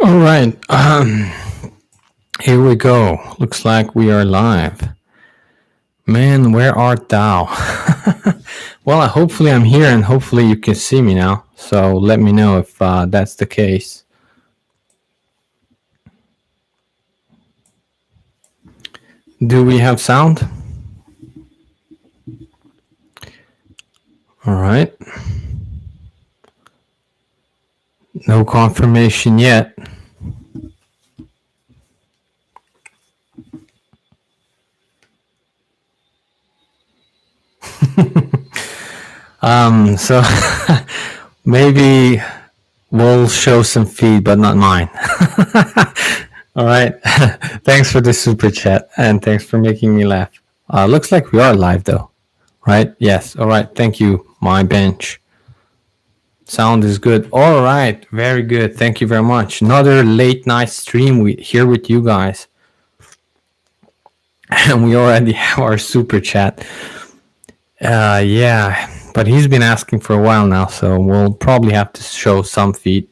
All right. Here we go. Looks like we are live. Man, where art thou? Well, hopefully I'm here and hopefully you can see me now. So let me know if that's the case. Do we have sound? All right. No confirmation yet. So maybe we'll show some feed, but not mine. All right. Thanks for the super chat and thanks for making me laugh. Looks like we are live though, right? Yes. All right. Thank you, my bench. Sound is good. All right. Very good. Thank you very much. Another late night stream here with you guys. And we already have our super chat. Yeah, but he's been asking for a while now, so we'll probably have to show some feed,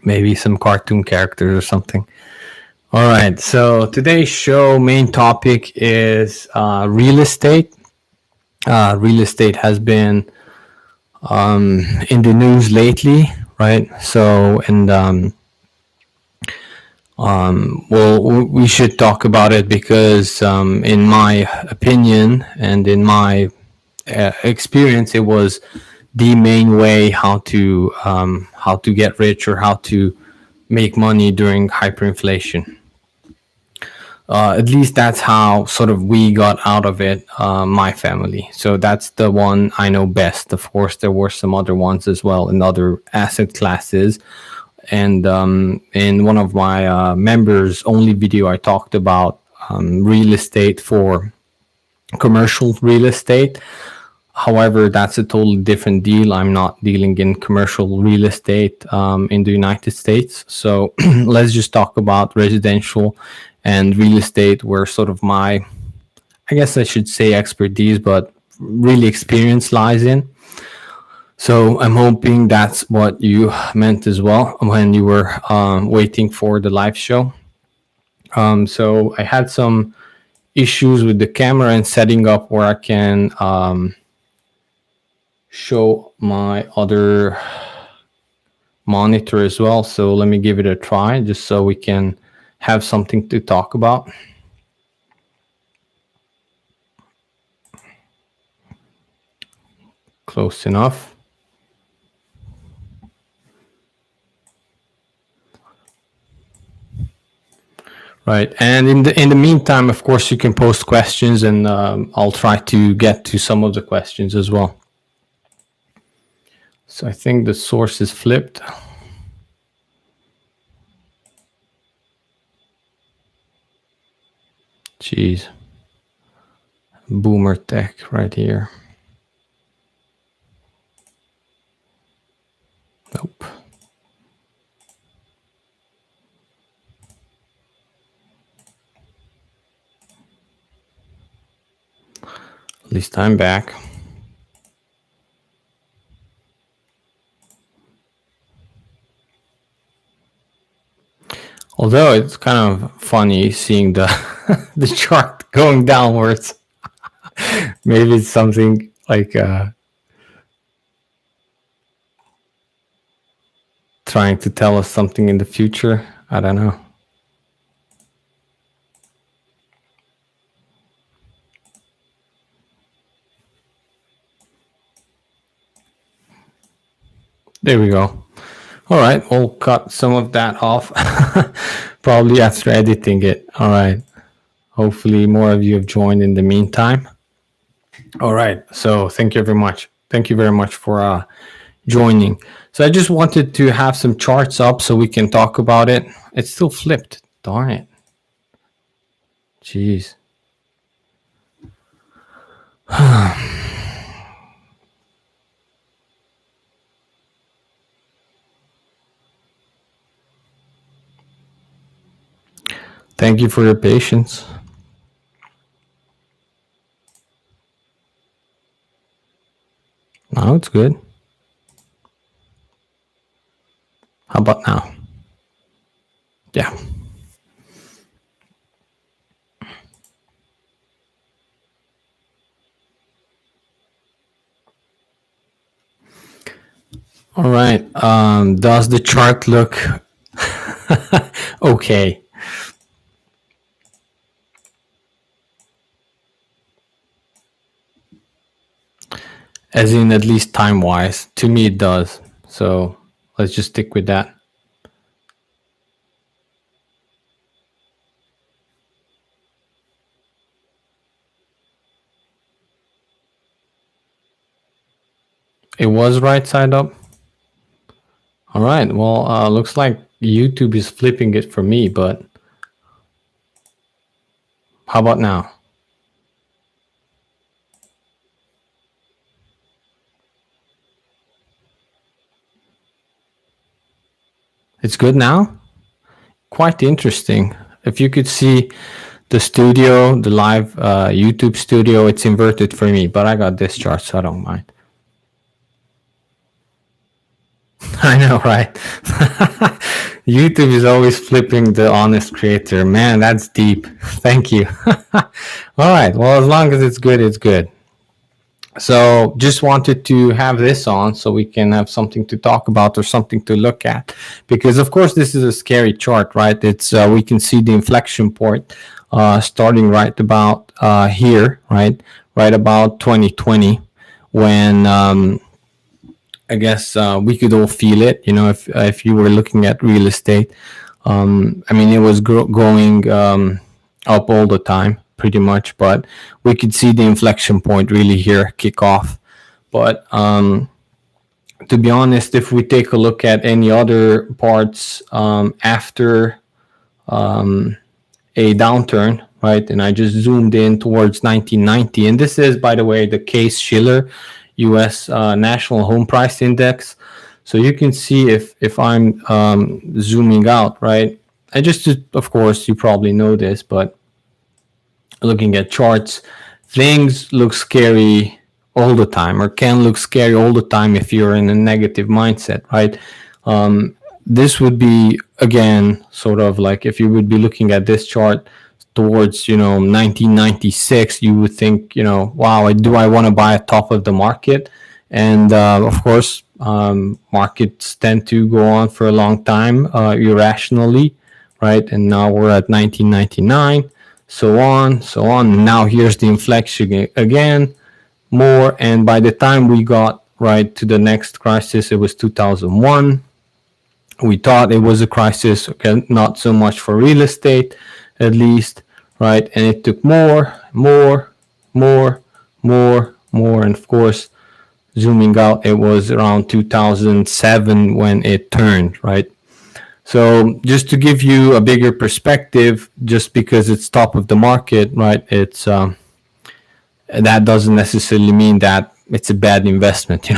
maybe some cartoon characters or something. All right, so today's show main topic is real estate. Real estate has been in the news lately, right? So, and well, we should talk about it because, in my opinion and in my experience, it was the main way how to get rich or how to make money during hyperinflation. At least that's how sort of we got out of it, my family. So that's the one I know best. Of course, there were some other ones as well in other asset classes. And in one of my members only video, I talked about real estate for commercial real estate. However, that's a totally different deal. I'm not dealing in commercial real estate in the United States. So let's just talk about residential and real estate, where sort of my, I guess I should say expertise, but really experience lies in. So I'm hoping that's what you meant as well when you were waiting for the live show. So I had some issues with the camera and setting up where I can show my other monitor as well. So let me give it a try just so we can have something to talk about. Close enough. Right, and in the meantime, of course, you can post questions, and I'll try to get to some of the questions as well. So I think the source is flipped. Jeez. Boomer tech right here. Nope. At least I'm back. Although it's kind of funny seeing the the chart going downwards. Maybe it's something like trying to tell us something in the future. I don't know. There we go. All right, we'll cut some of that off. Probably after editing it. All right. Hopefully more of you have joined in the meantime. All right. So thank you very much. Thank you very much for joining. So I just wanted to have some charts up so we can talk about it. It's still flipped. Darn it. Jeez. Thank you for your patience. Now it's good. How about now? All right. Does the chart look okay? As in, at least time wise. To me, it does. So let's just stick with that. It was right side up. All right. Well, looks like YouTube is flipping it for me, but how about now? It's good now? Quite interesting. If you could see the studio, the live YouTube studio, it's inverted for me, but I got this chart, so I don't mind. I know, right? YouTube is always flipping the honest creator. Man, that's deep. Thank you. All right. Well, as long as it's good, it's good. So just wanted to have this on so we can have something to talk about or something to look at, because of course this is a scary chart, right? It's we can see the inflection point starting right about here, right about 2020, when I guess we could all feel it. You know, if you were looking at real estate, I mean, it was going up all the time, pretty much, but we could see the inflection point really here kick off. But to be honest, if we take a look at any other parts after a downturn, right, and I just zoomed in towards 1990, and this is, by the way, the Case-Shiller U.S. National Home Price Index. So you can see if I'm zooming out, right, I just, of course, you probably know this, but looking at charts, things look scary all the time, or can look scary all the time if you're in a negative mindset, right? This would be, again, sort of like if you would be looking at this chart towards 1996, you would think, wow, do I want to buy at top of the market? And of course, markets tend to go on for a long time irrationally, right? And now we're at 1999, so on, so on. Now here's the inflection again, more, and by the time we got right to the next crisis, it was 2001. We thought it was a crisis, okay, not so much for real estate, at least, right? And it took more, and of course, zooming out, it was around 2007 when it turned, right? So just to give you a bigger perspective, just because it's top of the market, right? It's that doesn't necessarily mean that it's a bad investment.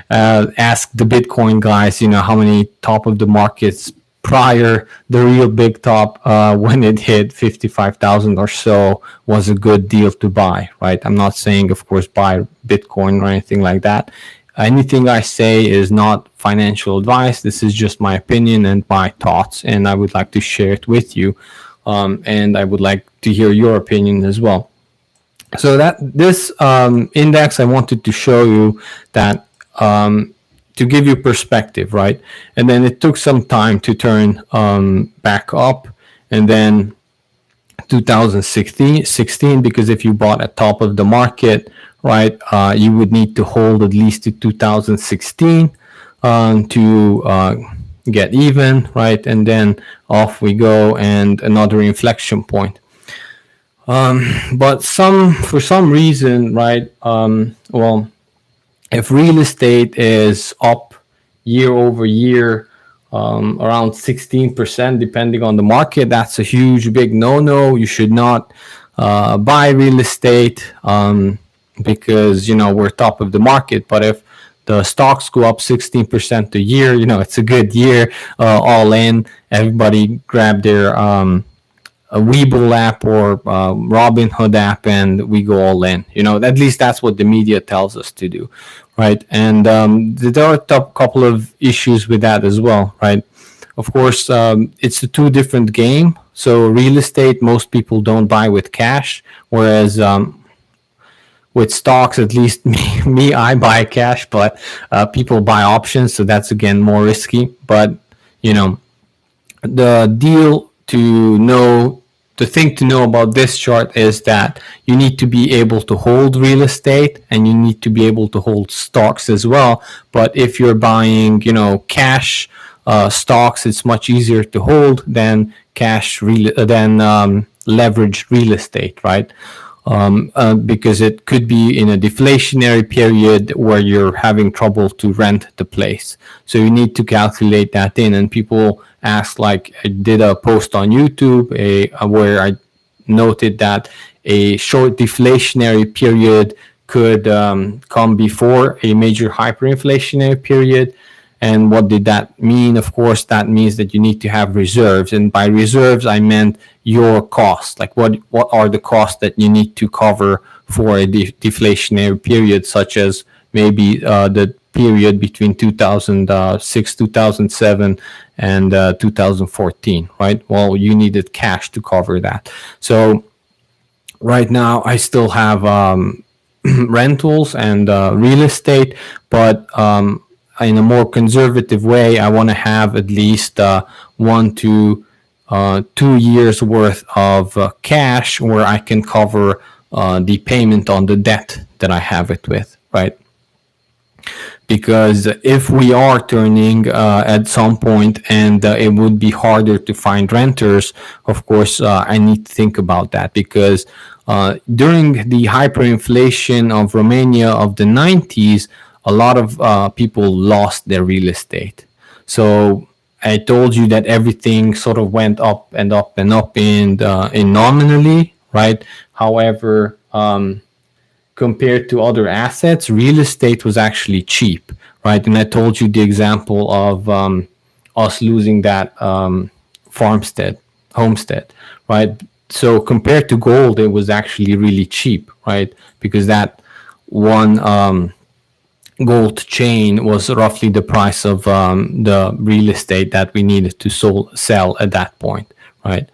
Ask the Bitcoin guys, how many top of the markets prior the real big top when it hit 55,000 or so was a good deal to buy, right? I'm not saying, of course, buy Bitcoin or anything like that. Anything I say is not financial advice. This is just my opinion and my thoughts, and I would like to share it with you. And I would like to hear your opinion as well. So that this index, I wanted to show you that to give you perspective, right? And then it took some time to turn back up, and then 2016, because if you bought at top of the market, right, you would need to hold at least to 2016 to get even, right? And then off we go, and another inflection point. But for some reason, right, well, if real estate is up year over year around 16%, depending on the market, that's a huge, big no-no. You should not buy real estate because, we're top of the market. But if the stocks go up 16% a year, it's a good year all in. Everybody grab their a Webull app or Robinhood app, and we go all in. At least that's what the media tells us to do, right? And there are a couple of issues with that as well, right? Of course, it's a two different game. So real estate, most people don't buy with cash, whereas with stocks, at least I buy cash, but people buy options, so that's again more risky. But you know, the deal to know, the thing to know about this chart is that you need to be able to hold real estate and you need to be able to hold stocks as well. But if you're buying, cash stocks, it's much easier to hold than leveraged real estate, right? Because it could be in a deflationary period where you're having trouble to rent the place. So you need to calculate that in. And people ask, like, I did a post on YouTube where I noted that a short deflationary period could come before a major hyperinflationary period. And what did that mean? Of course, that means that you need to have reserves. And by reserves, I meant your cost. Like what are the costs that you need to cover for a deflationary period, such as maybe the period between 2006, 2007, and 2014, right? Well, you needed cash to cover that. So right now, I still have rentals and real estate, but in a more conservative way, I want to have at least 1 to 2 years worth of cash where I can cover the payment on the debt that I have it with, right? Because if we are turning at some point and it would be harder to find renters, of course, I need to think about that, because during the hyperinflation of Romania of the 90s, a lot of people lost their real estate. So I told you that everything sort of went up and up and up in nominally, right? However, compared to other assets, real estate was actually cheap, right? And I told you the example of us losing that homestead, right? So compared to gold, it was actually really cheap, right? Because that one gold chain was roughly the price of the real estate that we needed to sell at that point, right?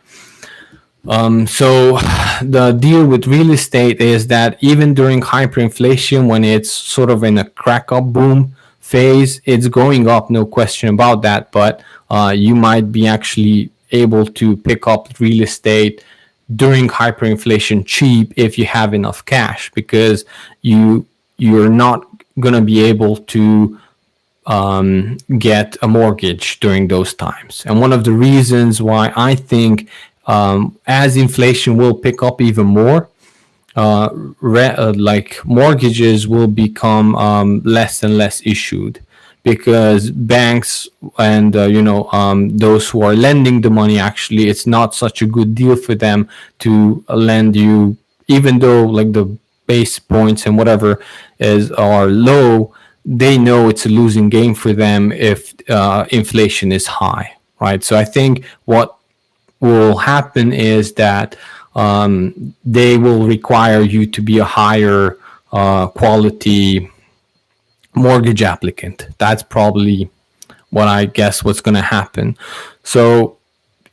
So the deal with real estate is that even during hyperinflation, when it's sort of in a crack up boom phase, it's going up, no question about that. But you might be actually able to pick up real estate during hyperinflation cheap if you have enough cash, because you're not going to be able to get a mortgage during those times. And one of the reasons why I think as inflation will pick up even more, like mortgages will become less and less issued, because banks and those who are lending the money, actually it's not such a good deal for them to lend you, even though like the base points and whatever are low. They know it's a losing game for them if inflation is high, right? So I think what will happen is that they will require you to be a higher quality mortgage applicant. That's probably what I guess what's going to happen. So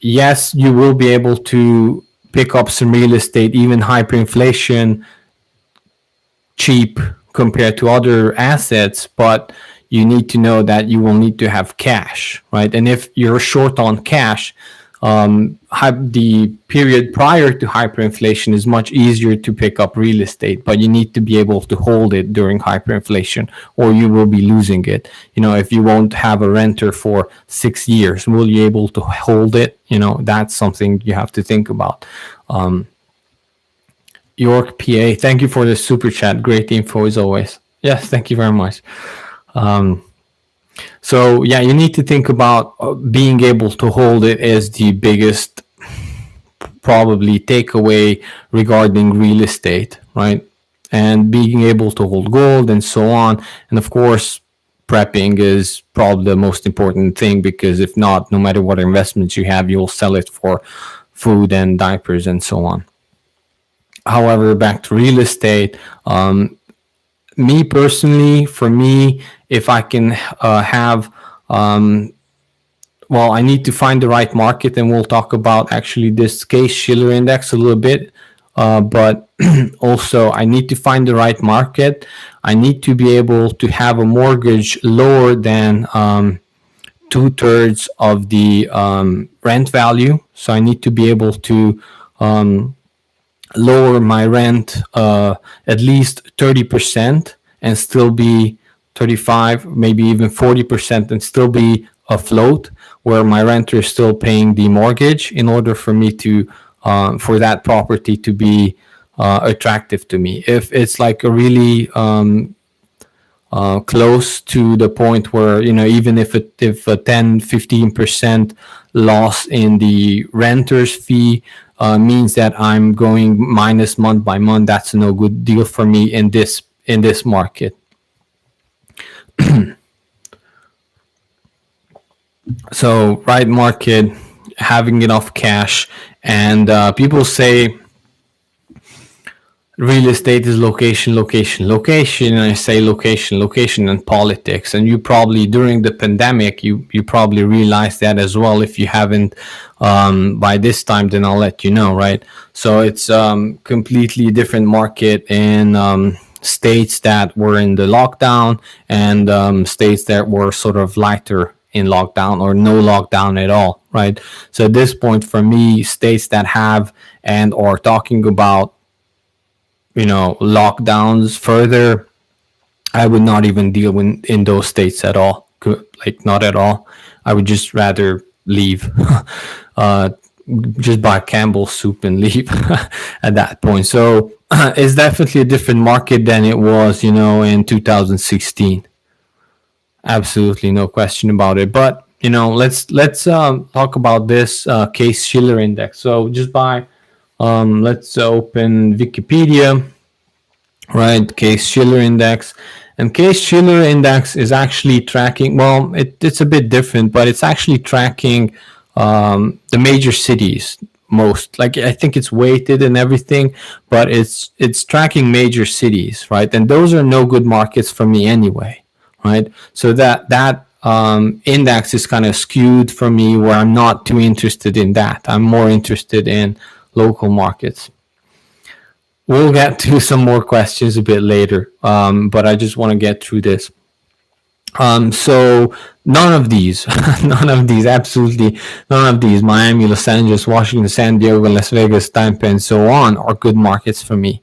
yes, you will be able to pick up some real estate, even hyperinflation, cheap compared to other assets, but you need to know that you will need to have cash, right? And if you're short on cash, the period prior to hyperinflation is much easier to pick up real estate, but you need to be able to hold it during hyperinflation, or you will be losing it. If you won't have a renter for 6 years, will you be able to hold it? That's something you have to think about. York, PA, thank you for the super chat. Great info as always. Yes, thank you very much. So yeah, you need to think about being able to hold it as the biggest probably takeaway regarding real estate, right? And being able to hold gold and so on. And of course, prepping is probably the most important thing, because if not, no matter what investments you have, you'll sell it for food and diapers and so on. However, back to real estate, me personally, for me, if I can have, I need to find the right market, and we'll talk about actually this case Schiller index a little bit but also I need to find the right market. I need to be able to have a mortgage lower than 2/3 of the rent value. So I need to be able to lower my rent at least 30% and still be 35, maybe even 40%, and still be afloat, where my renter is still paying the mortgage, in order for me to for that property to be attractive to me. If it's like a really close to the point where, even if a 10-15% loss in the renter's fee means that I'm going minus month by month, that's no good deal for me in this market. So right market, having enough cash, and people say real estate is location, location, location, and I say location, location, and politics. And you probably, during the pandemic, you probably realized that as well. If you haven't by this time, then I'll let you know, right? So it's completely different market in states that were in the lockdown, and states that were sort of lighter in lockdown or no lockdown at all, right? So at this point, for me, states that have and are talking about lockdowns further, I would not even deal in those states at all. Like, not at all. I would just rather leave. Just buy Campbell's soup and leave at that point. So it's definitely a different market than it was, in 2016. Absolutely, no question about it. But let's talk about this Case-Shiller index. So just let's open Wikipedia, right? Case-Shiller index. And Case-Shiller index is actually tracking, well, it's a bit different, but it's actually tracking the major cities most. Like, I think it's weighted and everything, but it's tracking major cities, right? And those are no good markets for me anyway, right? So that index is kind of skewed for me, where I'm not too interested in that. I'm more interested in local markets. We'll get to some more questions a bit later, but I just want to get through this. So none of these, absolutely none of these, Miami, Los Angeles, Washington, San Diego, Las Vegas, Tampa, and so on, are good markets for me.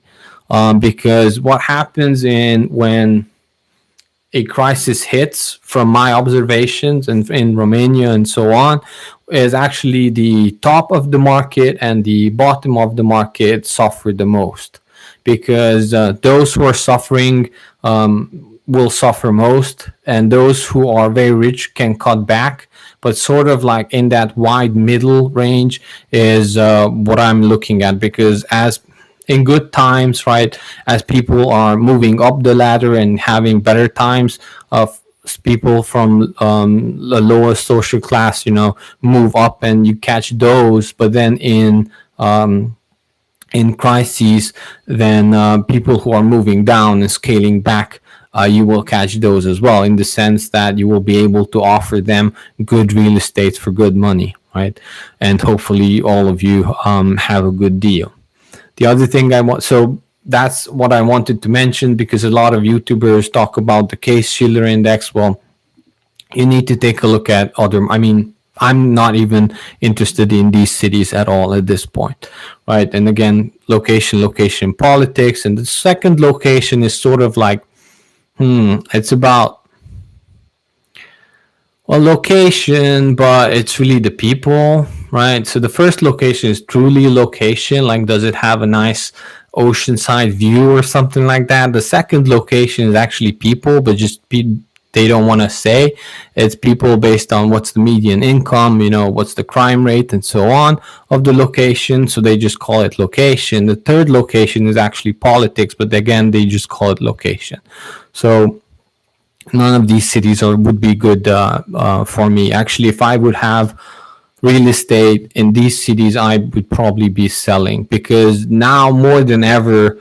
Because what happens when a crisis hits, from my observations and in Romania and so on, is actually the top of the market and the bottom of the market suffer the most, because those who are suffering will suffer most, and those who are very rich can cut back. But sort of like in that wide middle range is what I'm looking at, because as in good times, right, as people are moving up the ladder and having better times, of people from the lowest social class, move up and you catch those. But then in crises, then people who are moving down and scaling back, you will catch those as well, in the sense that you will be able to offer them good real estate for good money, right? And hopefully all of you have a good deal. The other thing so that's what I wanted to mention, because a lot of YouTubers talk about the Case-Shiller index. Well, you need to take a look at I'm not even interested in these cities at all at this point, right? And again, location, politics. And the second location is sort of like, it's about, well, location, but it's really the people, right? So the first location is truly location, like, does it have a nice oceanside view or something like that? The second location is actually people, but just they don't want to say. It's people based on what's the median income, what's the crime rate, and so on of the location. So they just call it location. The third location is actually politics, but again, they just call it location. So none of these cities would be good for me. Actually, if I would have real estate in these cities, I would probably be selling, because now more than ever,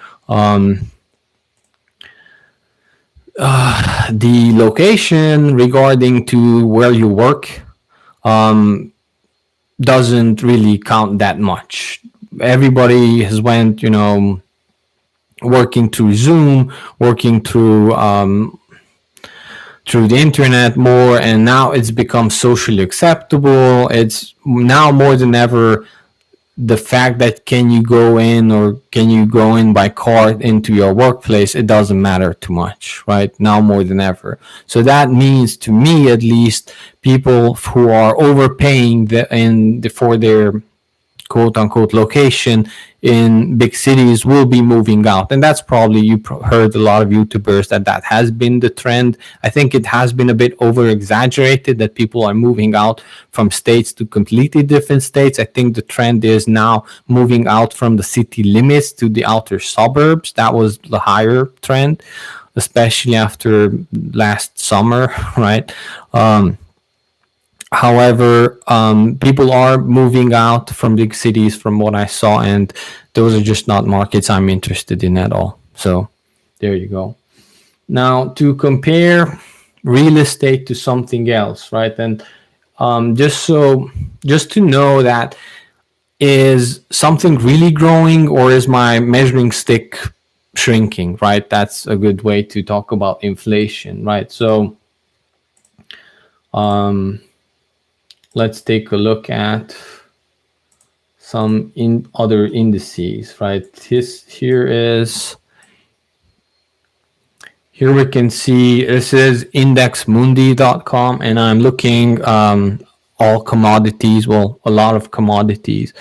the location regarding to where you work doesn't really count that much. everybody has went, working through Zoom, working through the internet more, and now it's become socially acceptable. It's now more than ever the fact that can you go in by car into your workplace, it doesn't matter too much right now more than ever. So that means, to me at least, people who are overpaying for their quote unquote location in big cities will be moving out. And that's probably, you heard a lot of YouTubers that has been the trend. I think it has been a bit over exaggerated that people are moving out from states to completely different states. I think the trend is now moving out from the city limits to the outer suburbs. That was the higher trend, especially after last summer, right? However, people are moving out from big cities from what I saw, and those are just not markets I'm interested in at all. So there you go. Now, to compare real estate to something else, right? And just to know that, is something really growing or is my measuring stick shrinking, right? That's a good way to talk about inflation, right? So let's take a look at some other indices, right? Here we can see, this is indexmundi.com, and I'm looking all commodities, well, a lot of commodities.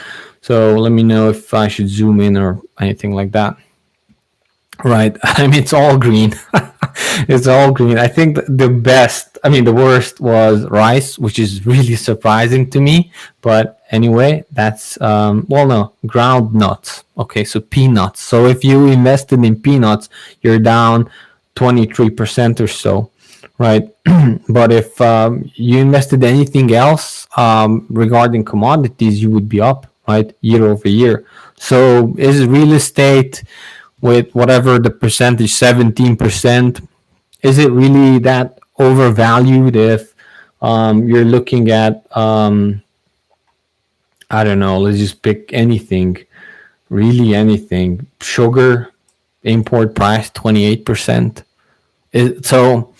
So let me know if I should zoom in or anything like that. Right. I mean, it's all green. It's all green. I think the worst was rice, which is really surprising to me. But anyway, that's, ground nuts. Okay, so peanuts. So if you invested in peanuts, you're down 23% or so, right? But if you invested anything else regarding commodities, you would be up, right, year over year. So is real estate, with whatever the percentage, 17%, is it really that overvalued if you're looking at, I don't know, let's just pick anything, really anything. Sugar, import price, 28%. So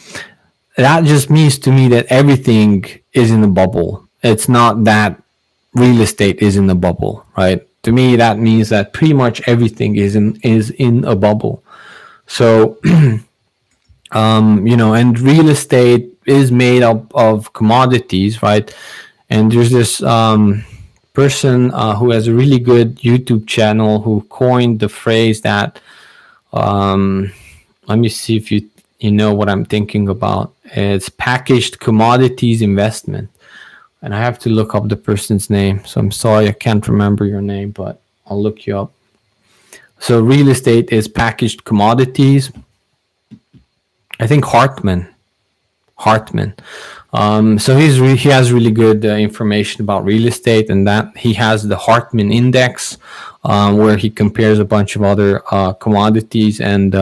that just means to me that everything is in a bubble. It's not that real estate is in a bubble, right? To me, that means that pretty much everything is in a bubble. So, and real estate is made up of commodities, right? And there's this person who has a really good YouTube channel who coined the phrase that, let me see if you know what I'm thinking about. It's packaged commodities investment. And I have to look up the person's name. So I'm sorry, I can't remember your name, but I'll look you up. So real estate is packaged commodities. I think Hartman. So he has really good information about real estate, and that he has the Hartman index, where he compares a bunch of other commodities and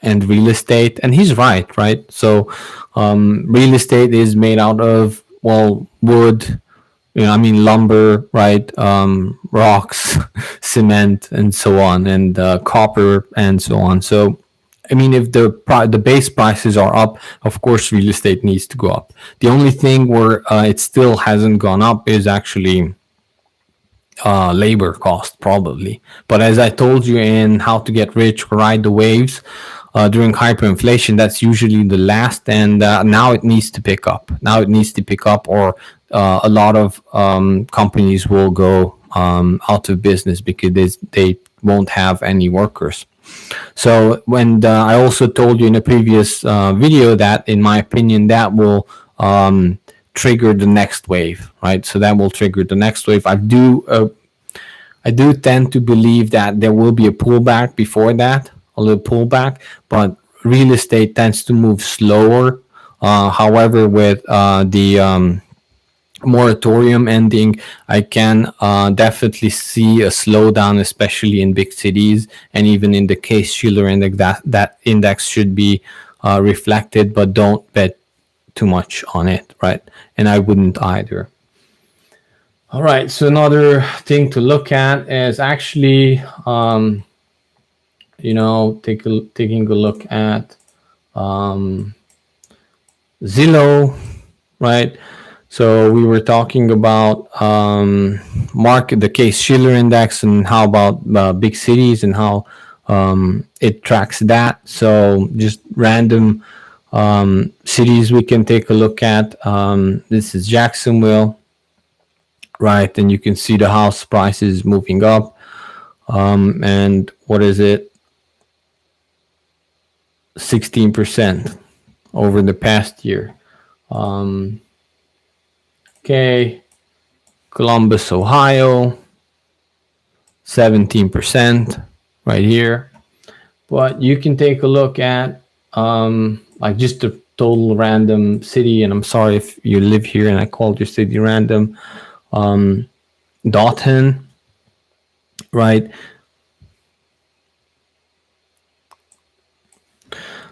real estate, and he's right? So real estate is made out of, wood, lumber, right? Rocks, cement, and so on, and copper, and so on. So, if the base prices are up, of course, real estate needs to go up. The only thing where it still hasn't gone up is actually labor cost, probably. But as I told you in How to Get Rich, Ride the Waves, during hyperinflation, that's usually the last, and now it needs to pick up. Or a lot of companies will go out of business because they won't have any workers. So when I also told you in a previous video that, in my opinion, that will trigger the next wave, right? So that will trigger the next wave. I do tend to believe that there will be a pullback before that, a little pullback, but real estate tends to move slower. However, with the moratorium ending, I can definitely see a slowdown, especially in big cities, and even in the Case-Shiller index, that index should be reflected, but don't bet too much on it, right? And I wouldn't either. All right, so another thing to look at is actually, taking a look at Zillow, right? So we were talking about market, the Case-Shiller index, and how about big cities and how it tracks that. So just random cities we can take a look at. This is Jacksonville, right? And you can see the house prices moving up. And what is it? 16% over the past year. Okay, Columbus, Ohio, 17% right here. But you can take a look at like just a total random city. And I'm sorry if you live here and I called your city random. Dothan, right?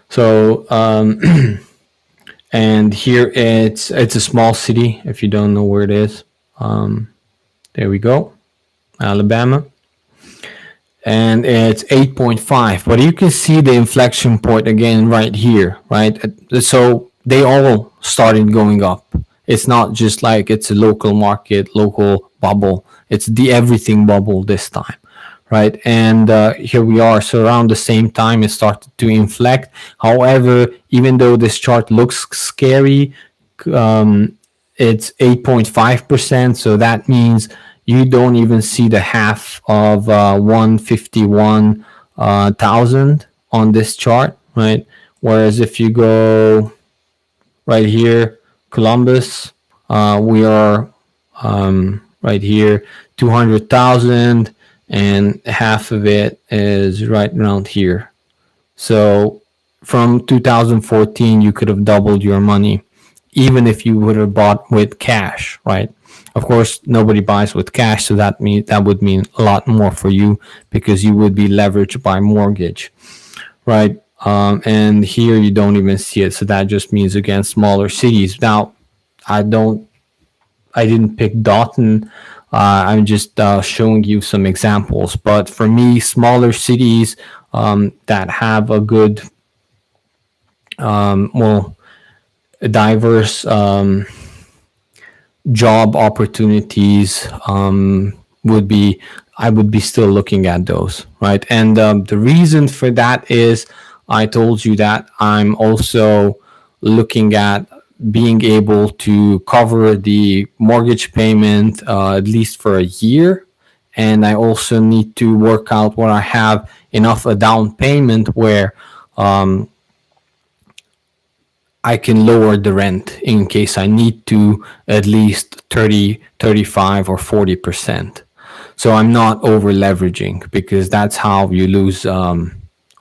So and here it's a small city if you don't know where it is. There we go, Alabama. And it's 8.5, but you can see the inflection point again right here, right? So they all started going up. It's not just like it's a local market, local bubble. It's the everything bubble this time, right? And here we are. So around the same time, it started to inflect. However, even though this chart looks scary, it's 8.5%. So that means you don't even see the half of 151,000 on this chart, right? Whereas if you go right here, Columbus, we are right here, 200,000, and half of it is right around here. So from 2014, you could have doubled your money, even if you would have bought with cash, right? Of course, nobody buys with cash, so that would mean a lot more for you because you would be leveraged by mortgage, right? And here you don't even see it, so that just means again smaller cities. Now, I didn't pick Dotton. I'm just showing you some examples, but for me, smaller cities that have a good, diverse job opportunities would be I would be still looking at those, right? And the reason for that is I told you that I'm also looking at being able to cover the mortgage payment at least for a year, and I also need to work out where I have enough a down payment where I can lower the rent in case I need to at least 30, 35, or 40%. So I'm not over leveraging because that's how you lose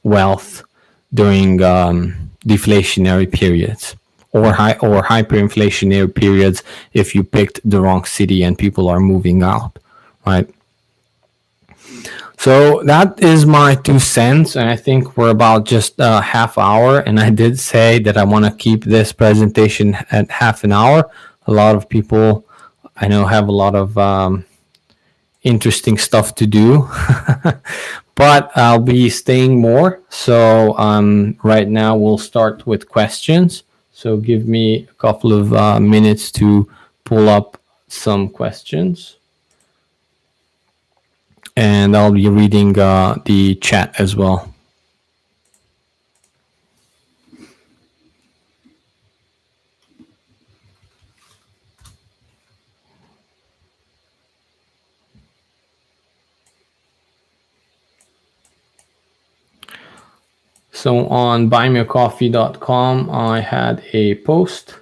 wealth during deflationary periods or hyperinflationary periods if you picked the wrong city and people are moving out, right? So that is my 2 cents, and I think we're about just a half hour. And I did say that I want to keep this presentation at half an hour. A lot of people I know have a lot of interesting stuff to do, but I'll be staying more. So right now we'll start with questions. So give me a couple of minutes to pull up some questions. And I'll be reading the chat as well. So on buymeacoffee.com, I had a post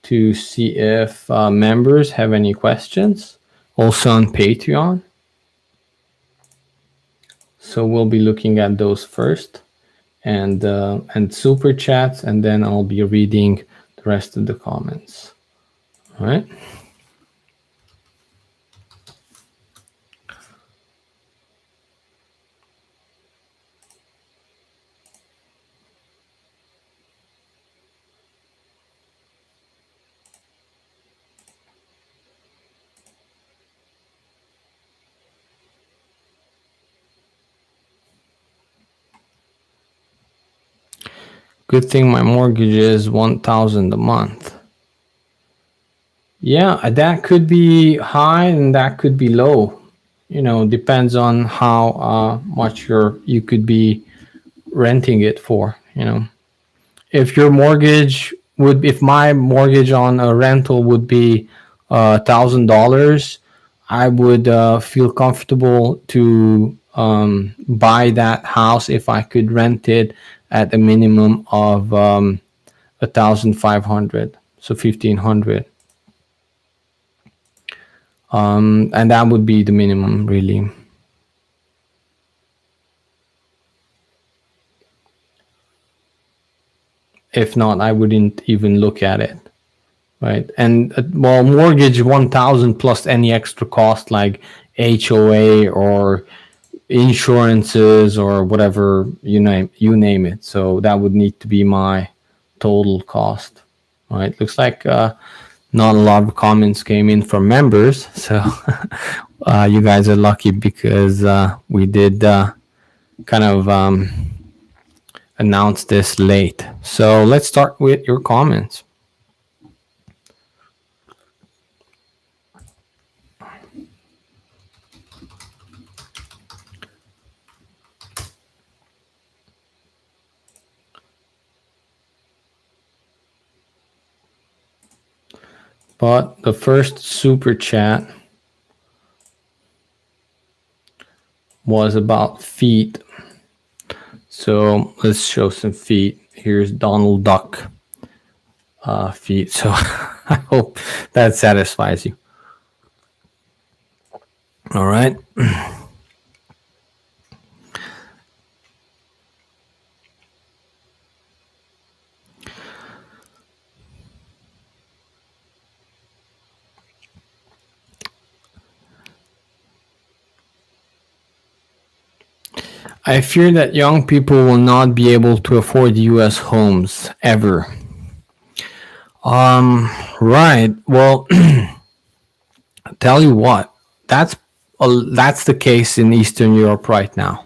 to see if members have any questions. Also on Patreon. So we'll be looking at those first, and super chats, and then I'll be reading the rest of the comments. All right. Good thing my mortgage is 1,000 a month. Yeah, that could be high and that could be low. Depends on how much you could be renting it for. If your mortgage if my mortgage on a rental would be $1,000, I would feel comfortable to buy that house if I could rent it at a minimum of 1,500, so 1,500. And that would be the minimum, really. If not, I wouldn't even look at it, right? And well, mortgage 1,000 plus any extra cost like HOA or insurances or whatever you name it. So that would need to be my total cost, right? Looks like not a lot of comments came in from members, so you guys are lucky because we did kind of announce this late. So let's start with your comments. But the first super chat was about feet. So let's show some feet. Here's Donald Duck feet. So I hope that satisfies you. All right. I fear that young people will not be able to afford US homes ever. Right. Well, tell you what, that's the case in Eastern Europe right now.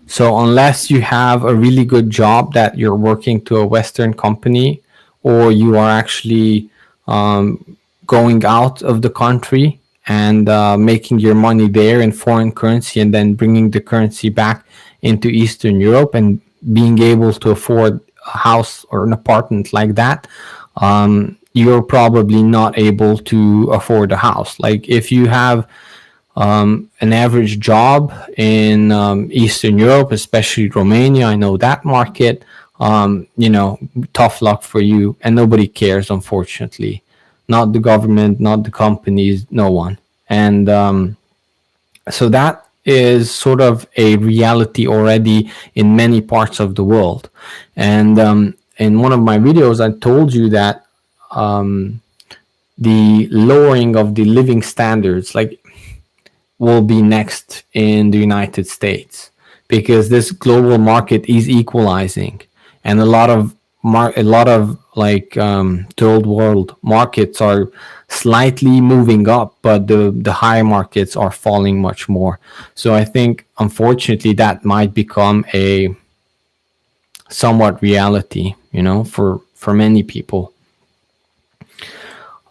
So unless you have a really good job that you're working to a Western company, or you are actually going out of the country and making your money there in foreign currency and then bringing the currency back into Eastern Europe and being able to afford a house or an apartment like that, you're probably not able to afford a house. Like if you have an average job in Eastern Europe, especially Romania, I know that market, tough luck for you, and nobody cares, unfortunately. Not the government, not the companies, no one. And so that is sort of a reality already in many parts of the world. And in one of my videos, I told you that the lowering of the living standards, like, will be next in the United States, because this global market is equalizing, and a lot of like third world markets are slightly moving up, but the higher markets are falling much more. So I think unfortunately that might become a somewhat reality, for many people.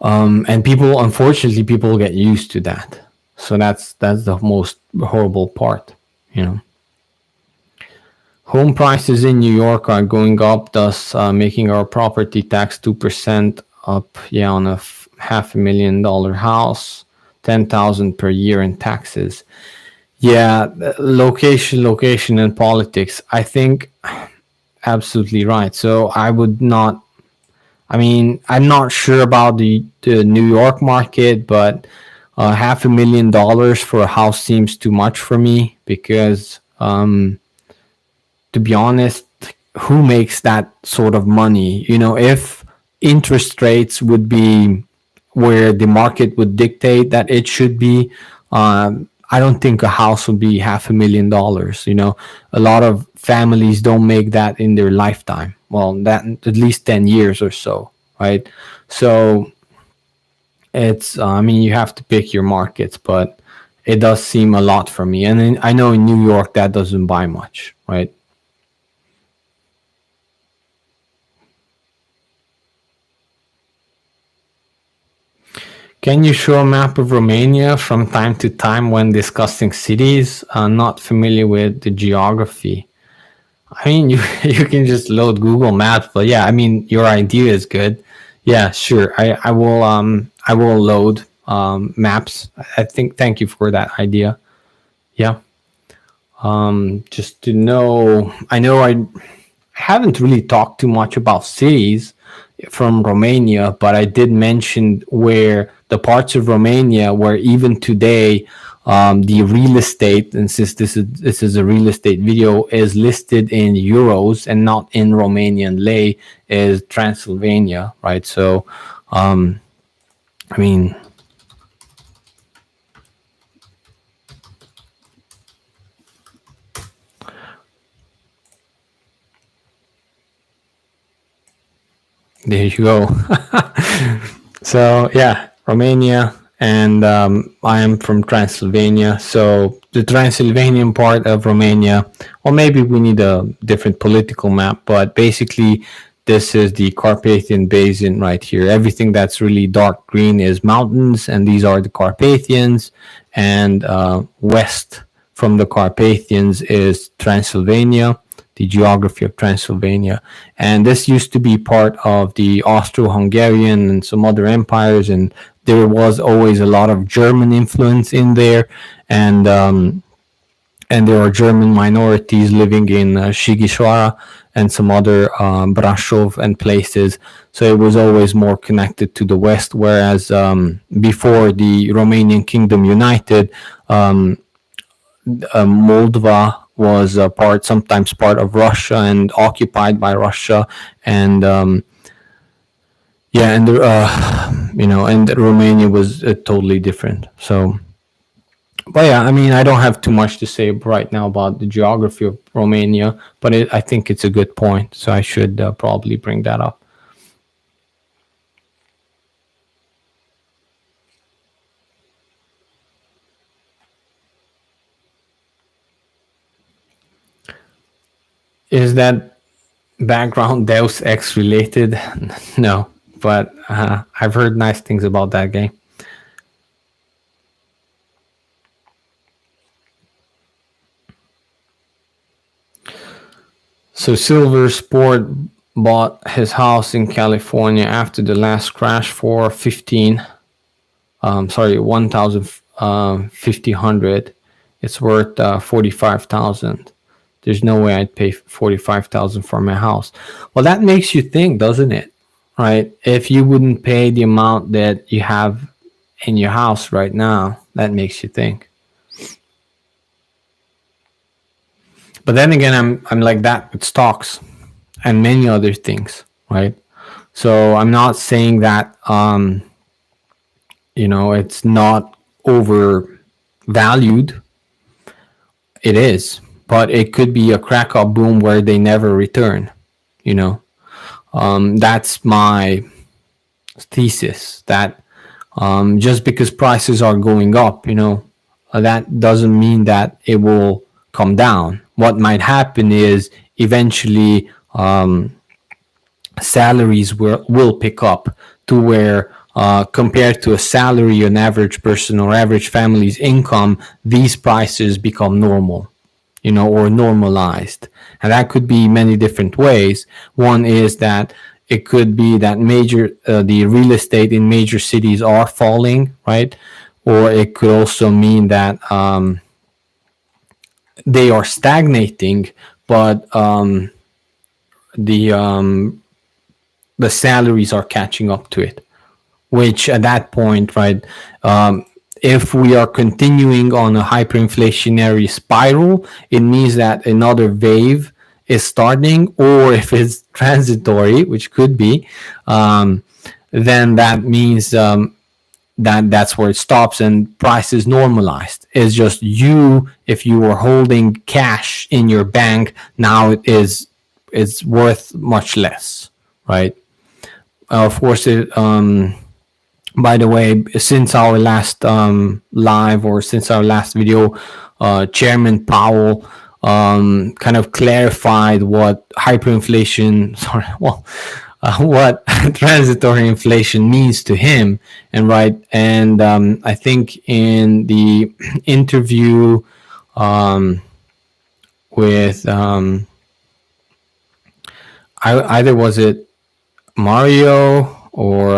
And unfortunately people get used to that. So that's the most horrible part, Home prices in New York are going up, thus making our property tax 2% up. Yeah, on a $500,000 house, 10,000 per year in taxes. Yeah, location, and politics. I think absolutely right. So I would not. I mean, I'm not sure about the New York market, but $500,000 for a house seems too much for me, because to be honest, who makes that sort of money? If interest rates would be where the market would dictate that it should be, I don't think a house would be $500,000. A lot of families don't make that in their lifetime. Well, that at least 10 years or so, right? So it's, you have to pick your markets, but it does seem a lot for me. And I know in New York that doesn't buy much, right? Can you show a map of Romania from time to time when discussing cities? Not familiar with the geography. I mean, you you can just load Google Maps, but yeah, I mean, your idea is good. Yeah, sure. I will load maps. I think. Thank you for that idea. Yeah. Just to know, I haven't really talked too much about cities from Romania, but I did mention where the parts of Romania where even today the real estate, and since this is a real estate video, is listed in euros and not in Romanian lei, is Transylvania, right? So, I mean, there you go. So yeah, Romania, and I am from Transylvania. So the Transylvanian part of Romania, or maybe we need a different political map, but basically this is the Carpathian Basin right here. Everything that's really dark green is mountains, and these are the Carpathians. And west from the Carpathians is Transylvania, the geography of Transylvania. And this used to be part of the Austro-Hungarian and some other empires, and there was always a lot of German influence in there, and there are German minorities living in Sighisoara and some other Brasov and places. So it was always more connected to the West, whereas before the Romanian Kingdom united, Moldova was sometimes part of Russia and occupied by Russia, and yeah, and and Romania was totally different. So, but yeah, I mean, I don't have too much to say right now about the geography of Romania, but I think it's a good point, so I should probably bring that up. Is that background Deus Ex related? No, but I've heard nice things about that game. So Silver Sport bought his house in California after the last crash for 1,500. It's worth 45,000. There's no way I'd pay 45,000 for my house. Well, that makes you think, doesn't it? Right? If you wouldn't pay the amount that you have in your house right now, that makes you think. But then again, I'm like that with stocks and many other things, right? So I'm not saying that it's not overvalued. It is, but it could be a crack up boom where they never return. That's my thesis. That just because prices are going up, that doesn't mean that it will come down. What might happen is eventually salaries will pick up to where compared to a salary, an average person or average family's income, these prices become normal, or normalized. And that could be many different ways. One is that it could be that the real estate in major cities are falling, right? Or it could also mean that they are stagnating, but the salaries are catching up to it. Which at that point, right, if we are continuing on a hyperinflationary spiral, it means that another wave is starting, or if it's transitory, which could be, then that means that's where it stops and price is normalized. It's just if you were holding cash in your bank, now it's worth much less, right? Of course, by the way, since our last live, or since our last video, Chairman Powell kind of clarified what hyperinflation, what transitory inflation means to him, and right, and I think in the interview with either was it Mario or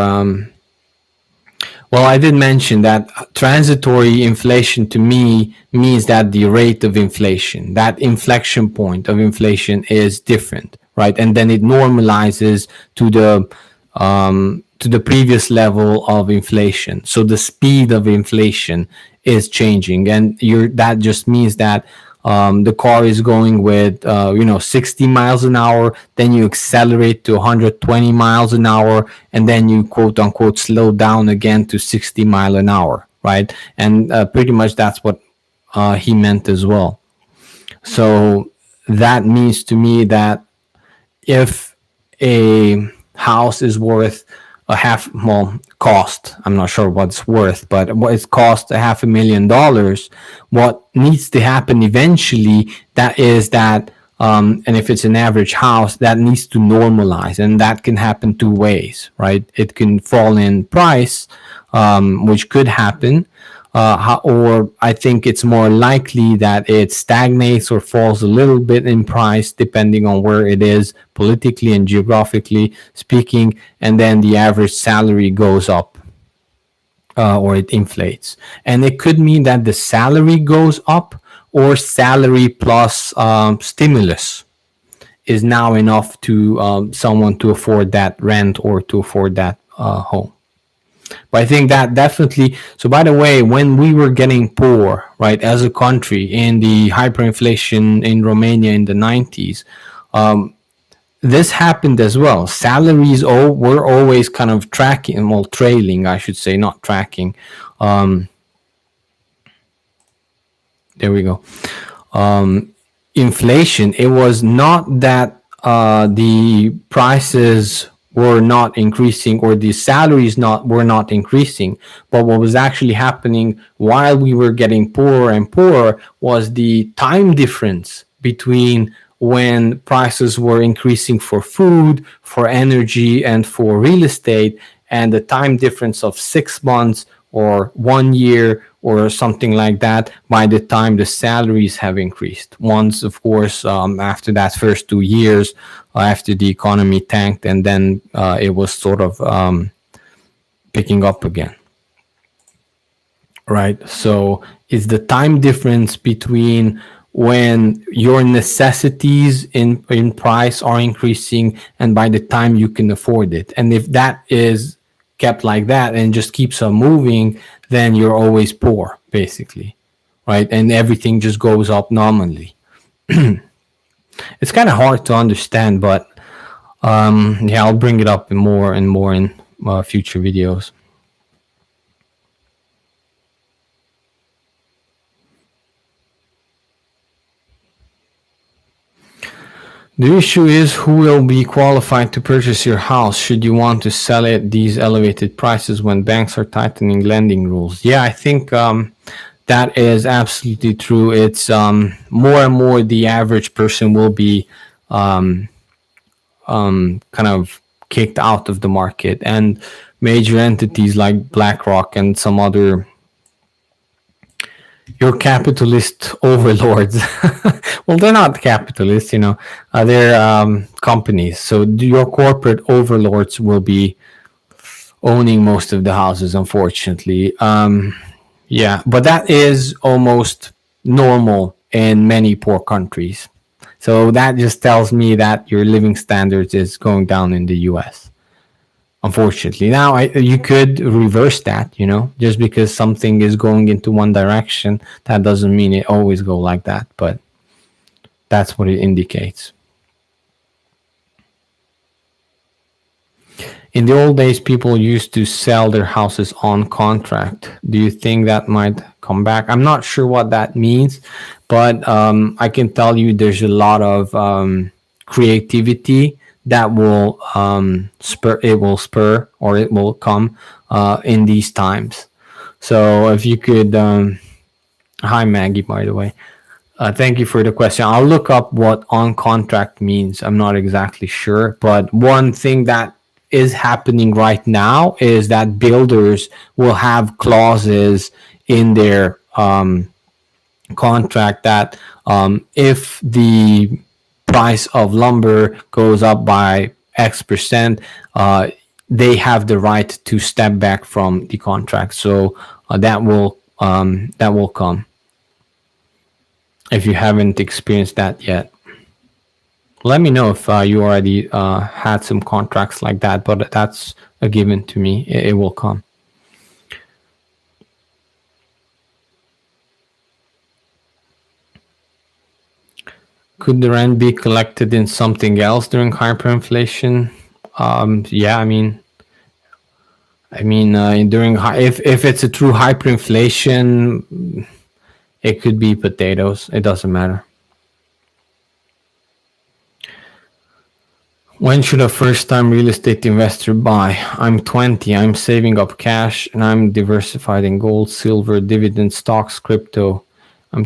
well, I did mention that transitory inflation to me means that the rate of inflation, that inflection point of inflation is different, right? And then it normalizes to the previous level of inflation. So the speed of inflation is changing, and that just means that the car is going with 60 miles an hour, then you accelerate to 120 miles an hour, and then you quote unquote slow down again to 60 mile an hour, right? And pretty much that's what he meant as well. So that means to me that if a house is worth cost, I'm not sure what it's worth, but what it's cost $500,000, what needs to happen eventually, that is that and if it's an average house, that needs to normalize, and that can happen two ways, right? It can fall in price, which could happen, or I think it's more likely that it stagnates or falls a little bit in price depending on where it is politically and geographically speaking, and then the average salary goes up or it inflates. And it could mean that the salary goes up, or salary plus stimulus is now enough to someone to afford that rent or to afford that home. But I think that definitely. So, by the way, when we were getting poor, right, as a country in the hyperinflation in Romania in the 90s, this happened as well. Salaries were always kind of tracking, well, trailing, I should say, not tracking. There we go. Inflation. It was not that the prices were not increasing or the salaries were not increasing, but what was actually happening while we were getting poorer and poorer was the time difference between when prices were increasing for food, for energy, and for real estate, and the time difference of 6 months or 1 year or something like that by the time the salaries have increased. Once, of course, after that first 2 years, after the economy tanked, and then it was sort of picking up again. Right? So it's the time difference between when your necessities in price are increasing and by the time you can afford it. And if that is kept like that and just keeps on moving, then you're always poor, basically, right? And everything just goes up nominally. It's kind of hard to understand, but yeah, I'll bring it up more and more in future videos. The issue is who will be qualified to purchase your house should you want to sell it these elevated prices when banks are tightening lending rules. Yeah, I think that is absolutely true. It's more and more the average person will be kind of kicked out of the market, and major entities like BlackRock and some other your capitalist overlords. Well, they're not capitalists, they're companies. So your corporate overlords will be owning most of the houses, unfortunately. Yeah, but that is almost normal in many poor countries. So that just tells me that your living standards is going down in the US. Unfortunately, now you could reverse that, just because something is going into one direction, that doesn't mean it always go like that, but that's what it indicates. In the old days, people used to sell their houses on contract. Do you think that might come back? I'm not sure what that means, but I can tell you there's a lot of creativity that will spur or it will come in these times. So if you could, hi Maggie, by the way, Thank you for the question. I'll look up what on contract means. I'm not exactly sure, but one thing that is happening right now is that builders will have clauses in their contract that if the price of lumber goes up by X%, they have the right to step back from the contract. So that will come if you haven't experienced that yet. Let me know if you already had some contracts like that, but that's a given to me. It will come. Could the rent be collected in something else during hyperinflation? Yeah, during if it's a true hyperinflation, it could be potatoes. It doesn't matter. When should a first-time real estate investor buy? I'm 20. I'm saving up cash and I'm diversified in gold, silver, dividend stocks, crypto. I'm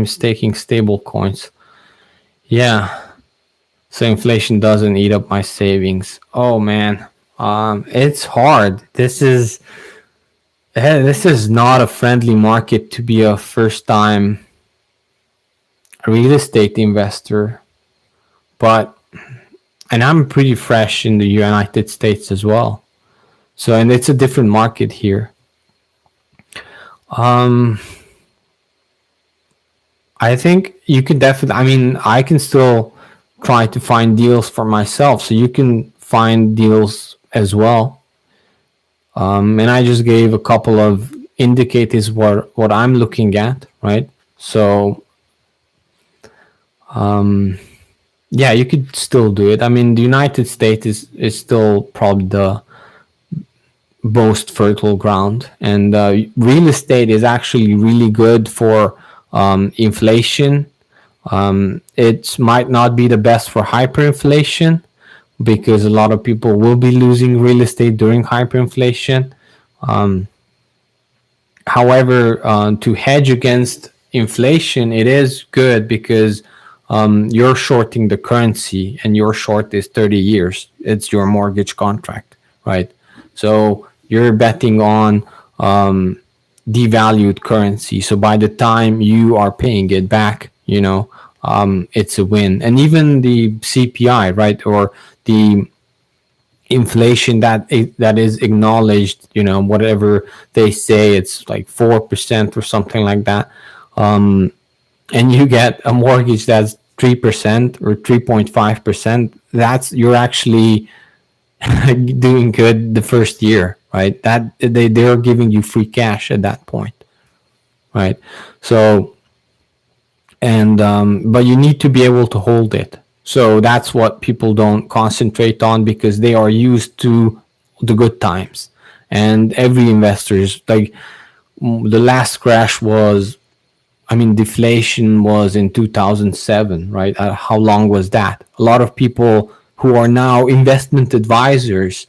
staking stable coins. Yeah. So inflation doesn't eat up my savings. Oh man. It's hard. This is not a friendly market to be a first-time real estate investor. And I'm pretty fresh in the United States as well. So, and it's a different market here. I think you could definitely, I can still try to find deals for myself. So you can find deals as well. And I just gave a couple of indicators what I'm looking at, right? So, yeah, you could still do it. The United States is still probably the most fertile ground, and real estate is actually really good for inflation. It might not be the best for hyperinflation because a lot of people will be losing real estate during hyperinflation. However, to hedge against inflation, it is good because you're shorting the currency, and your short is 30 years. It's your mortgage contract, right? So you're betting on devalued currency. So by the time you are paying it back, it's a win. And even the CPI, right, or the inflation that is acknowledged, whatever they say, it's like 4% or something like that. And you get a mortgage that's 3% or 3.5%, you're actually doing good the first year, right? That they're giving you free cash at that point, right? So, and but you need to be able to hold it. So that's what people don't concentrate on because they are used to the good times. And every investor is like, the last crash was, deflation was in 2007, right? How long was that? A lot of people who are now investment advisors,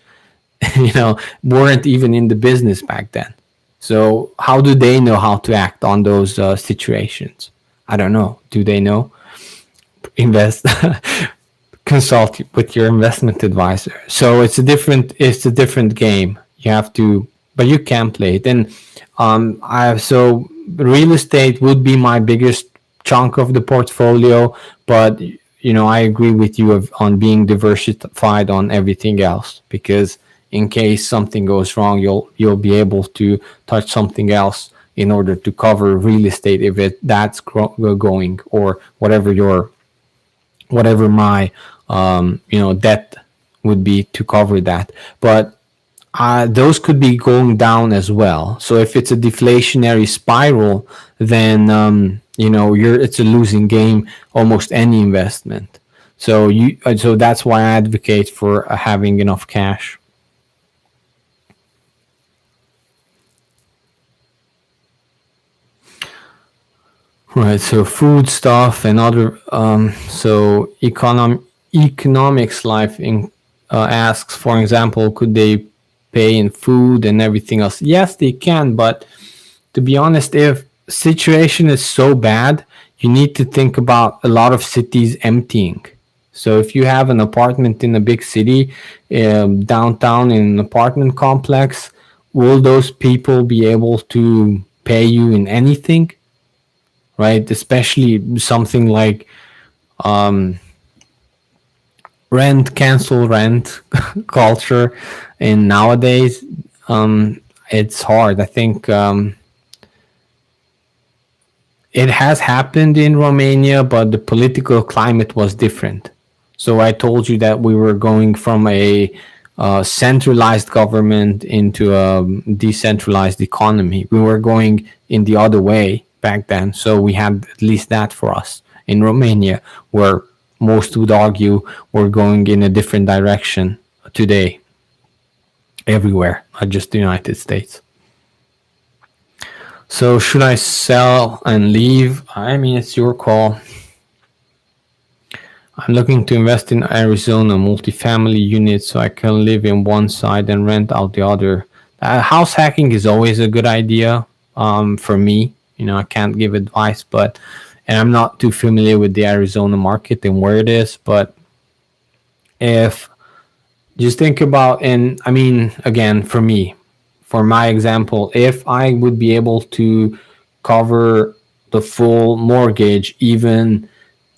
weren't even in the business back then. So how do they know how to act on those situations? I don't know. Do they know? Consult with your investment advisor. So it's a different game. You have to, but you can play it. And so real estate would be my biggest chunk of the portfolio, but I agree with you on being diversified on everything else, because in case something goes wrong, you'll be able to touch something else in order to cover real estate if that's going, or whatever my debt would be to cover that. But those could be going down as well. So if it's a deflationary spiral, then it's a losing game, almost any investment. So that's why I advocate for having enough cash. Right. So food stuff and other. So economics life asks, for example, could they pay in food and everything else? Yes, they can. But to be honest, if situation is so bad, you need to think about a lot of cities emptying. So if you have an apartment in a big city, downtown in an apartment complex, will those people be able to pay you in anything? Right? Especially something like cancel rent culture. And nowadays, it's hard. I think it has happened in Romania, but the political climate was different. So I told you that we were going from a centralized government into a decentralized economy. We were going in the other way back then. So we had at least that for us. In Romania, where most would argue we're going in a different direction today, everywhere, not just the United States. So should I sell and leave? I mean, it's your call. I'm looking to invest in Arizona multifamily units so I can live in one side and rent out the other. House hacking is always a good idea for me. I can't give advice, and I'm not too familiar with the Arizona market and where it is. But if just think about, and I mean, again, for me, for my example, if I would be able to cover the full mortgage, even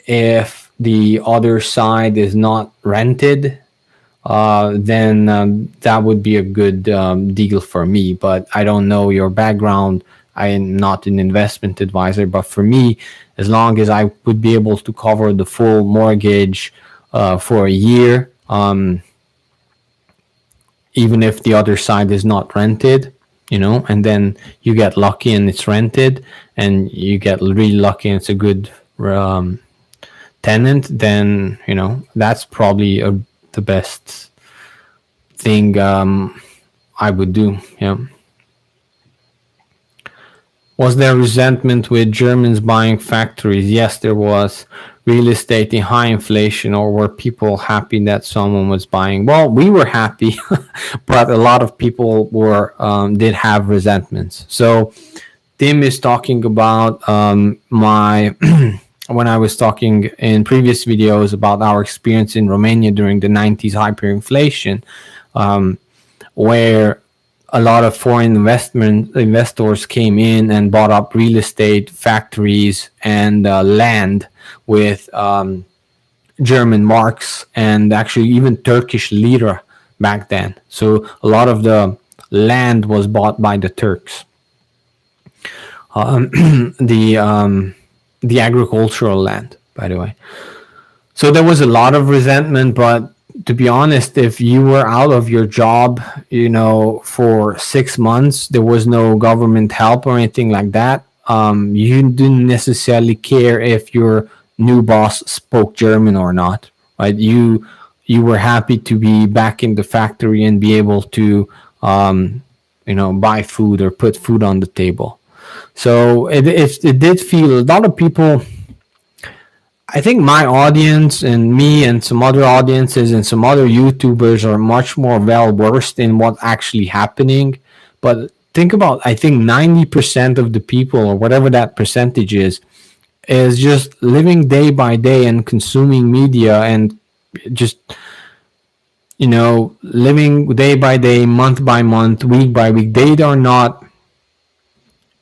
if the other side is not rented, then that would be a good deal for me. But I don't know your background. I am not an investment advisor, but for me, as long as I would be able to cover the full mortgage for a year, even if the other side is not rented, and then you get lucky and it's rented, and you get really lucky and it's a good tenant, then that's probably the best thing I would do. Was there resentment with Germans buying factories? Yes, there was. Real estate in high inflation, or were people happy that someone was buying? Well, we were happy, but a lot of people did have resentments. So Tim is talking about my when I was talking in previous videos about our experience in Romania during the 90s hyperinflation, where a lot of foreign investors came in and bought up real estate, factories, and land with German marks, and actually even Turkish lira back then. So a lot of the land was bought by the Turks. The agricultural land, by the way. So there was a lot of resentment, but to be honest, if you were out of your job, for 6 months, there was no government help or anything like that. You didn't necessarily care if your new boss spoke German or not, right? You were happy to be back in the factory and be able to, buy food or put food on the table. So it did feel, a lot of people, I think my audience and me and some other audiences and some other YouTubers are much more well versed in what's actually happening. But think about, I think 90% of the people, or whatever that percentage is just living day by day and consuming media and just, living day by day, month by month, week by week. They are not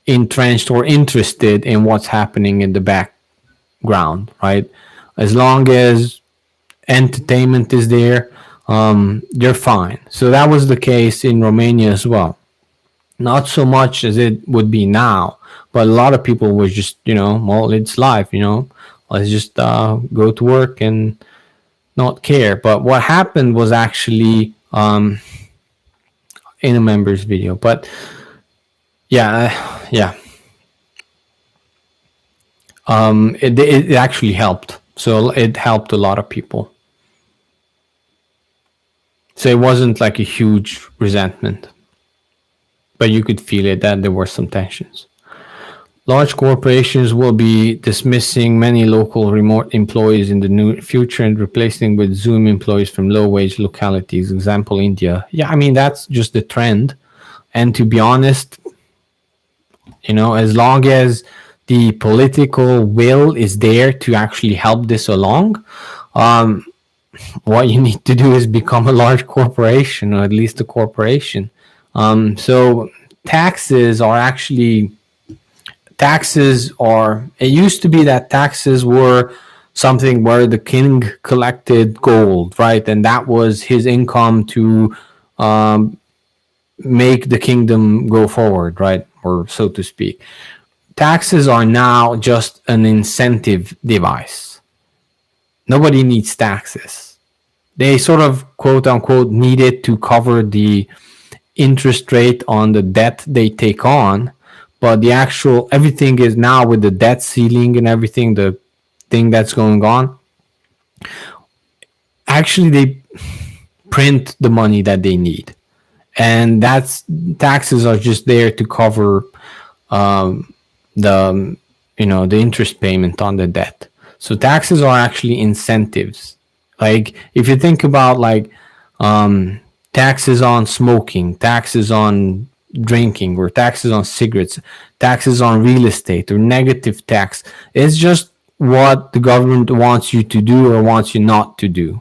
entrenched or interested in what's happening in the background, right? As long as entertainment is there, you're fine. So that was the case in Romania as well. Not so much as it would be now, but a lot of people were just, well, it's life, let's just go to work and not care. But what happened was actually in a members video. But yeah. It actually helped. So it helped a lot of people. So it wasn't like a huge resentment, but you could feel it that there were some tensions. Large corporations will be dismissing many local remote employees in the near future and replacing with Zoom employees from low-wage localities. Example, India. Yeah, I mean, that's just the trend. And to be honest, As long as the political will is there to actually help this along, what you need to do is become a large corporation, or at least a corporation. So it used to be that taxes were something where the king collected gold, right? And that was his income to make the kingdom go forward, right? Or so to speak. Taxes are now just an incentive device. Nobody needs taxes. They sort of, quote unquote, need it to cover the interest rate on the debt they take on. But the actual, everything is now with the debt ceiling and everything, the thing that's going on. Actually, they print the money that they need. And taxes are just there to cover the interest payment on the debt. So taxes are actually incentives. Like if you think about taxes on smoking, taxes on drinking, or taxes on cigarettes, taxes on real estate, or negative tax, it's just what the government wants you to do or wants you not to do.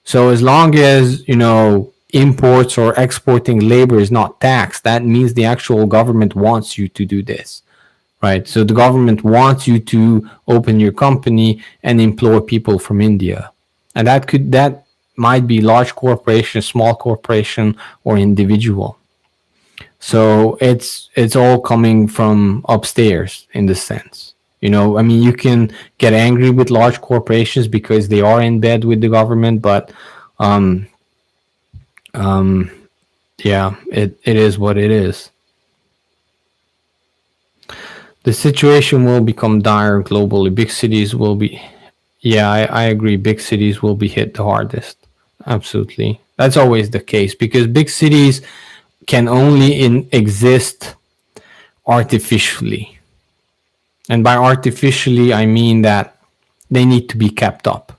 So as long as imports or exporting labor is not taxed, that means the actual government wants you to do this, right? So the government wants you to open your company and employ people from India. And that might be large corporation, small corporation, or individual. So it's all coming from upstairs in this sense. You can get angry with large corporations because they are in bed with the government, but yeah, it is what it is. The situation will become dire globally. Big cities will be, I agree. Big cities will be hit the hardest. Absolutely. That's always the case because big cities can only exist artificially. And by artificially, I mean that they need to be kept up.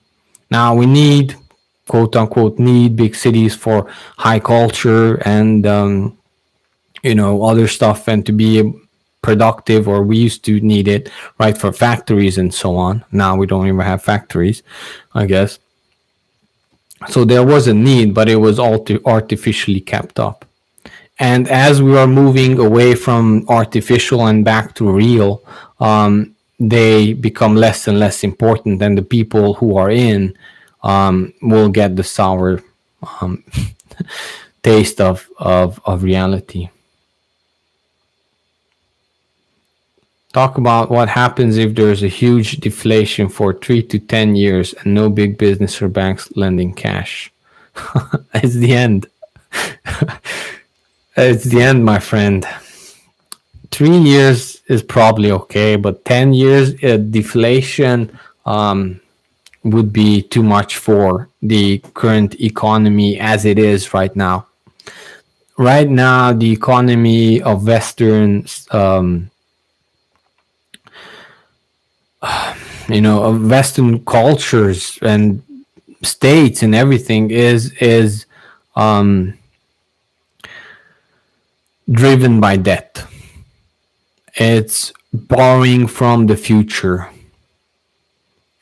Now we need, quote unquote, big cities for high culture and, other stuff, and to be productive, or we used to need it, right, for factories and so on. Now we don't even have factories, I guess. So there was a need, but it was all artificially kept up. And as we are moving away from artificial and back to real, they become less and less important, and the people who are in will get the sour taste of reality. Talk about what happens if there's a huge deflation for 3 to 10 years and no big business or banks lending cash. It's the end. It's the end, my friend. 3 years is probably okay, but 10 years deflation would be too much for the current economy as it is right now. Right now, the economy of Western, of Western cultures and states and everything is driven by debt. It's borrowing from the future.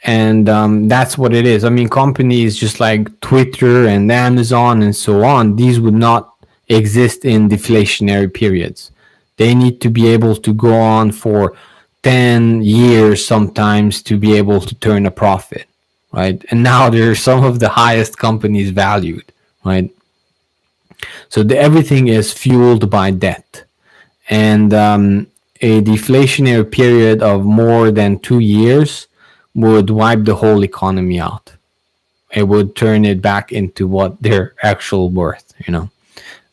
And that's what it is. I mean, companies just like Twitter and Amazon and so on, these would not exist in deflationary periods. They need to be able to go on for 10 years sometimes to be able to turn a profit, right? And now they're some of the highest companies valued, right? So everything is fueled by debt. And a deflationary period of more than 2 years would wipe the whole economy out. It would turn it back into what their actual worth,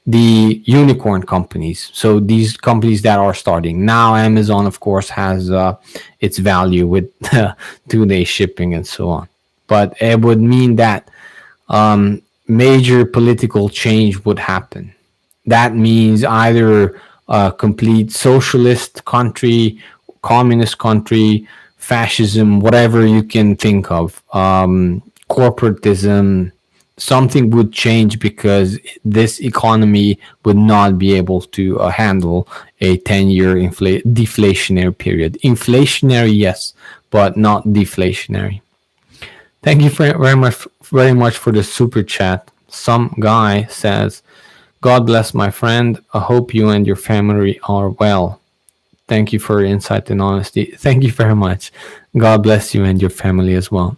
The unicorn companies. So these companies that are starting now, Amazon, of course, has its value with 2-day shipping and so on. But it would mean that major political change would happen. That means either a complete socialist country, communist country, fascism, whatever you can think of, corporatism, something would change because this economy would not be able to handle a 10-year deflationary period. Inflationary, yes, but not deflationary. Thank you very much for the super chat. Some guy says, God bless my friend. I hope you and your family are well. Thank you for your insight and honesty. Thank you very much. God bless you and your family as well.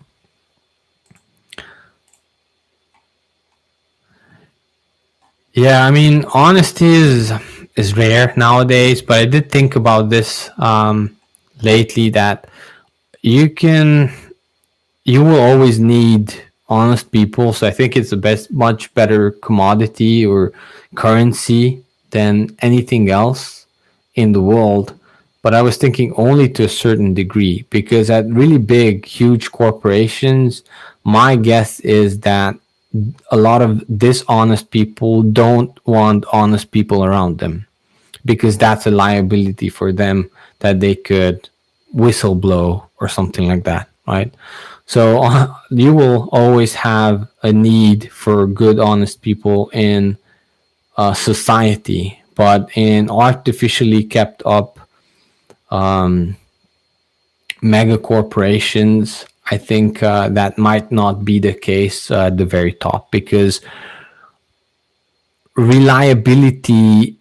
Yeah, I mean, honesty is rare nowadays, but I did think about this lately, that you will always need honest people. So I think it's much better commodity or currency than anything else in the world. But I was thinking only to a certain degree, because at really big, huge corporations, my guess is that a lot of dishonest people don't want honest people around them, because that's a liability for them that they could whistleblow or something like that, right? So you will always have a need for good, honest people in society, but in artificially kept up mega corporations, I think that might not be the case at the very top, because reliability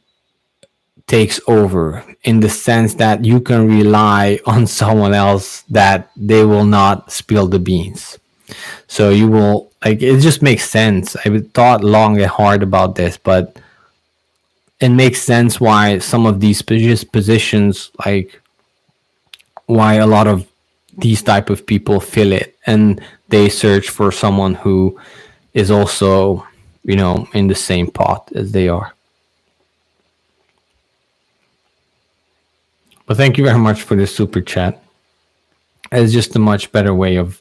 takes over, in the sense that you can rely on someone else that they will not spill the beans. So you will, like, it just makes sense. I thought long and hard about this, but it makes sense why some of these positions, like why a lot of these type of people fill it, and they search for someone who is also, in the same pot as they are. But thank you very much for the super chat. It's just a much better way of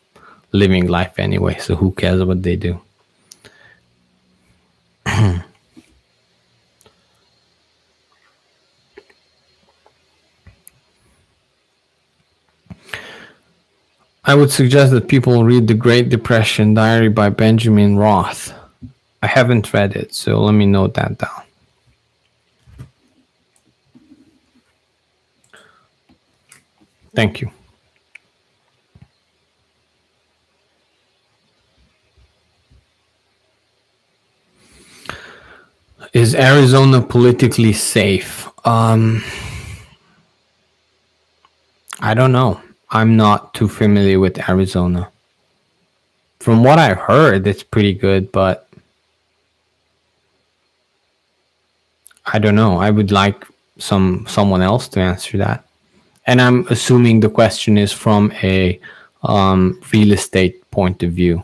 living life anyway, so who cares what they do? I would suggest that people read The Great Depression Diary by Benjamin Roth. I haven't read it, so let me note that down. Thank you. Is Arizona politically safe? I don't know. I'm not too familiar with Arizona. From what I've heard, it's pretty good, but I don't know. I would like someone else to answer that. And I'm assuming the question is from a real estate point of view.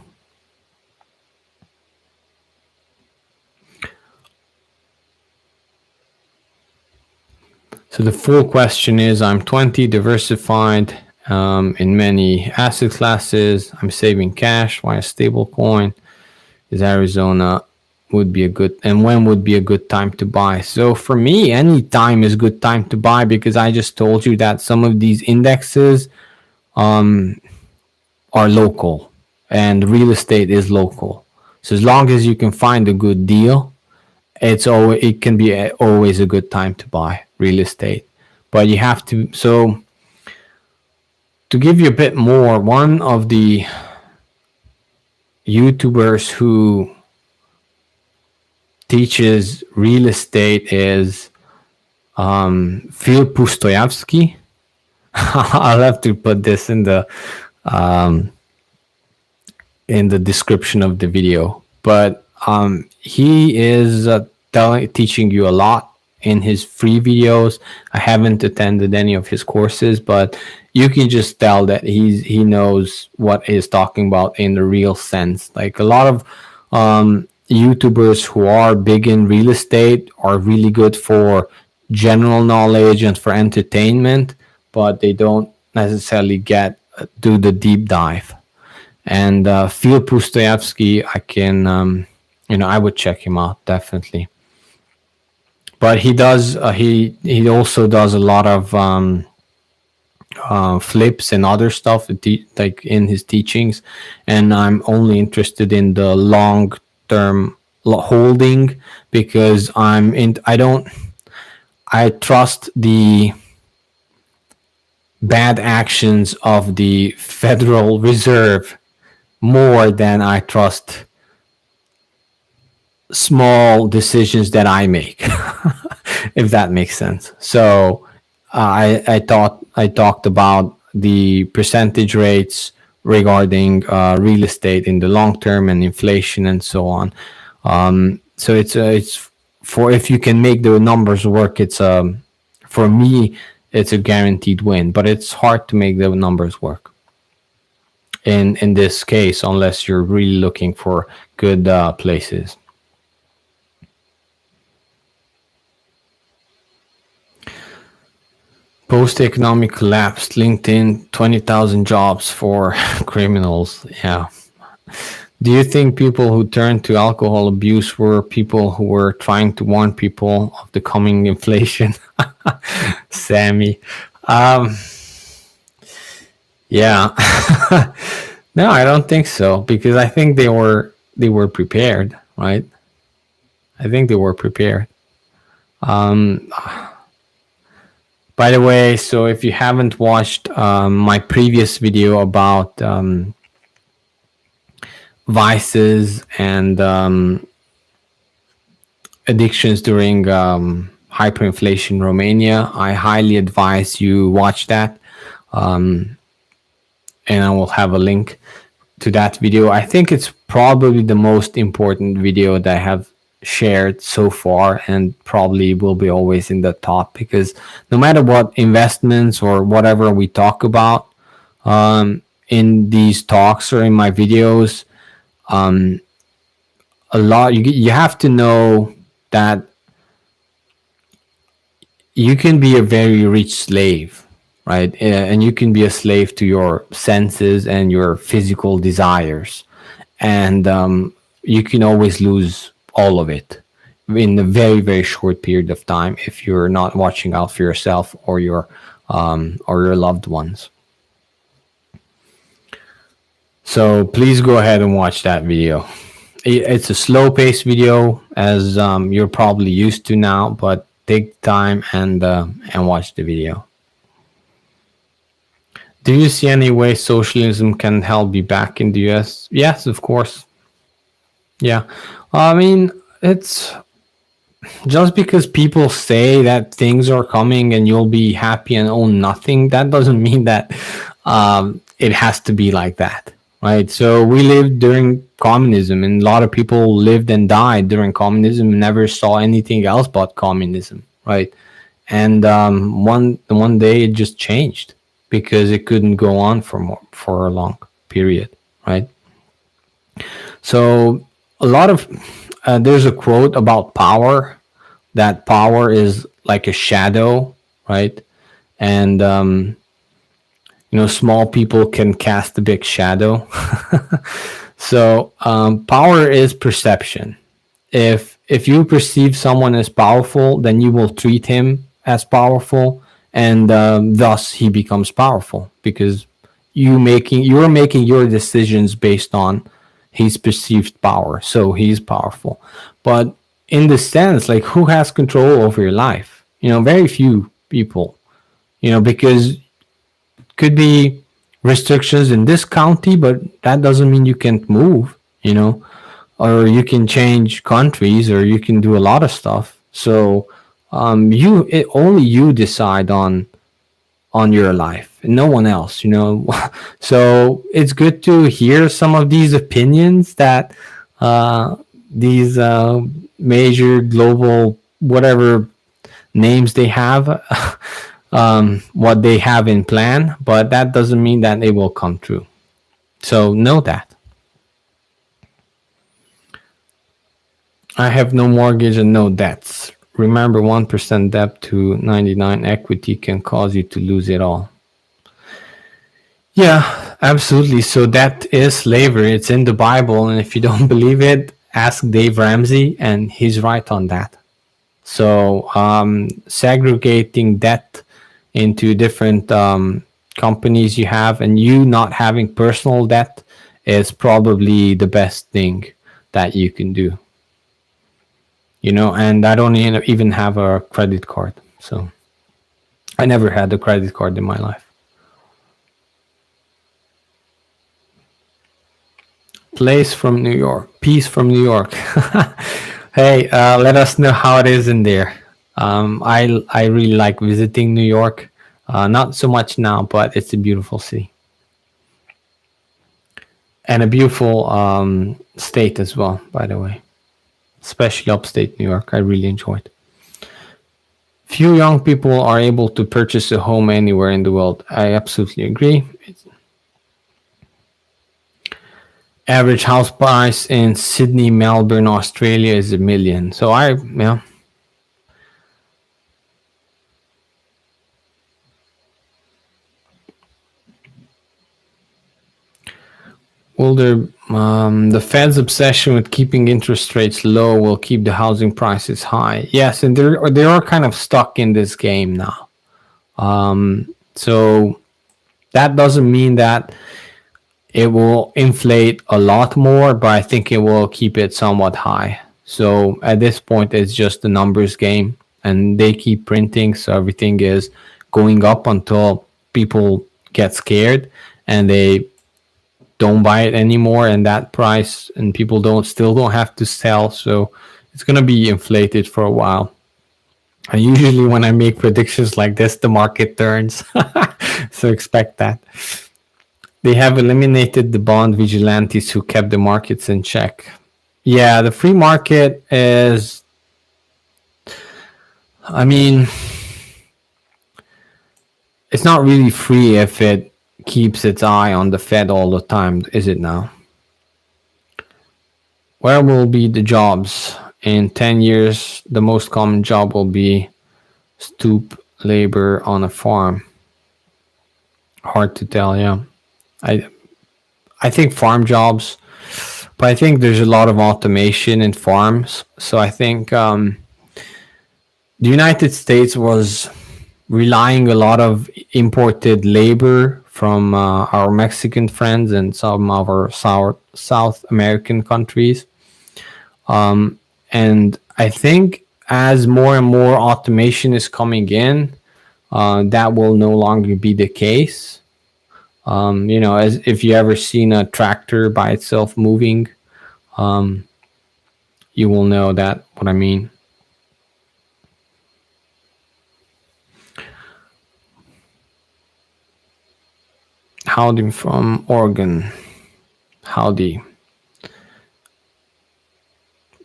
So the full question is, I'm 20, diversified in many asset classes. I'm saving cash via stable coin. Is Arizona would be a good, and when would be a good time to buy? So for me, any time is good time to buy, because I just told you that some of these indexes are local, and real estate is local. So as long as you can find a good deal, it can be always a good time to buy real estate. But you have to, so to give you a bit more, one of the YouTubers who teaches real estate is Phil Pustoyevsky. I'll have to put this in the description of the video, but he is teaching you a lot in his free videos. I haven't attended any of his courses, but you can just tell that he knows what he's talking about in the real sense. Like a lot of YouTubers who are big in real estate are really good for general knowledge and for entertainment, but they don't necessarily do the deep dive. And Phil Pustoyevsky, I can, I would check him out definitely. But he does. He also does a lot of flips and other stuff, like in his teachings. And I'm only interested in the long term holding, because I trust the bad actions of the Federal Reserve more than I trust small decisions that I make, if that makes sense. So I talked about the percentage rates regarding real estate in the long term and inflation and so on. So it's for, if you can make the numbers work, it's for me it's a guaranteed win. But it's hard to make the numbers work in this case unless you're really looking for good places. Post-economic collapse, LinkedIn, 20,000 jobs for criminals. Yeah. Do you think people who turned to alcohol abuse were people who were trying to warn people of the coming inflation? Sammy. Yeah. No, I don't think so, because I think they were prepared, right? I think they were prepared. By the way, so if you haven't watched my previous video about vices and addictions during hyperinflation in Romania, I highly advise you watch that. And I will have a link to that video. I think it's probably the most important video that I have shared so far, and probably will be always in the top, because no matter what investments or whatever we talk about in these talks or in my videos, a lot you have to know that you can be a very rich slave, right? And you can be a slave to your senses and your physical desires, and you can always lose all of it in a very, very short period of time if you're not watching out for yourself or your loved ones. So please go ahead and watch that video. It's a slow paced video, as you're probably used to now, but take time and watch the video. Do you see any way socialism can help be back in the US? Yes, of course. Yeah. I mean, it's just because people say that things are coming and you'll be happy and own nothing, that doesn't mean that it has to be like that, right? So we lived during communism, and a lot of people lived and died during communism and never saw anything else but communism, right? And one day it just changed because it couldn't go on for a long period, right? So a lot of there's a quote about power, that power is like a shadow, right? And small people can cast a big shadow. So power is perception. If you perceive someone as powerful, then you will treat him as powerful, and thus he becomes powerful, because you're making your decisions based on his perceived power, so he's powerful. But in the sense, like, who has control over your life? Very few people. Because could be restrictions in this county, but that doesn't mean you can't move. Or you can change countries, or you can do a lot of stuff. So only you decide on your life, and no one else. So it's good to hear some of these opinions that these major global whatever names they have, what they have in plan, but that doesn't mean that they will come true. So know that. I have no mortgage and no debts. Remember, 1% debt to 99 equity can cause you to lose it all. Yeah, absolutely. So that is slavery. It's in the Bible. And if you don't believe it, ask Dave Ramsey, and he's right on that. So segregating debt into different companies you have, and you not having personal debt, is probably the best thing that you can do. And I don't even have a credit card. So I never had a credit card in my life. Place from New York. Peace from New York. Hey, let us know how it is in there. I really like visiting New York. Not so much now, but it's a beautiful city. And a beautiful state as well, by the way. Especially upstate New York. I really enjoyed. Few young people are able to purchase a home anywhere in the world. I absolutely agree. Average house price in Sydney, Melbourne, Australia is $1 million. So will the Fed's obsession with keeping interest rates low will keep the housing prices high? Yes, and they are kind of stuck in this game now. So that doesn't mean that it will inflate a lot more, but I think it will keep it somewhat high. So at this point, it's just a numbers game, and they keep printing, so everything is going up until people get scared and they don't buy it anymore, and that price, and people still don't have to sell. So it's going to be inflated for a while. And usually when I make predictions like this, the market turns. So expect that. They have eliminated the bond vigilantes who kept the markets in check. Yeah, the free market is, it's not really free if it keeps its eye on the Fed all the time, is it now? Where will be the jobs? In 10 years, the most common job will be stoop labor on a farm. Hard to tell, yeah. I think farm jobs, but I think there's a lot of automation in farms. So I think the United States was relying a lot of imported labor from our Mexican friends and some of our South American countries. And I think as more and more automation is coming in, that will no longer be the case. As if you ever seen a tractor by itself moving, you will know that what I mean. Howdy from Oregon. Howdy.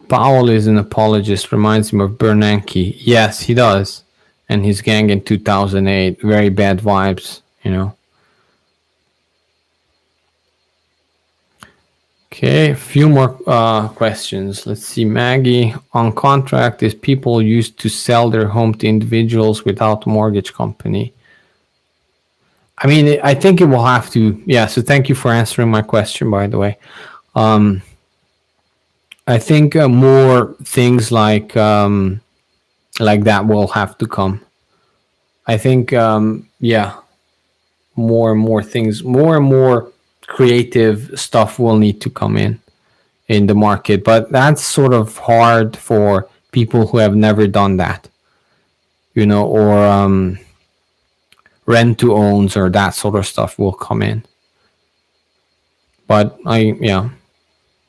Powell is an apologist. Reminds him of Bernanke. Yes, he does. And his gang in 2008. Very bad vibes, Okay, a few more questions. Let's see. Maggie, on contract, is people used to sell their home to individuals without mortgage company? I think it will have to. Yeah, so thank you for answering my question, by the way. I think more things like that will have to come. I think, more and more things, more and more creative stuff will need to come in the market, but that's sort of hard for people who have never done that, or rent to owns or that sort of stuff will come in. But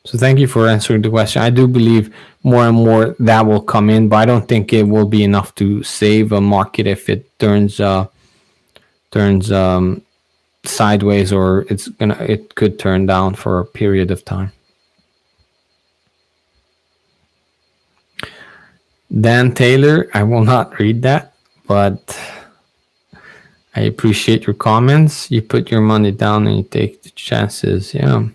so thank you for answering the question. I do believe more and more that will come in, but I don't think it will be enough to save a market if it turns sideways, or it could turn down for a period of time. Dan Taylor, I will not read that, but I appreciate your comments. You put your money down and you take the chances. Yeah.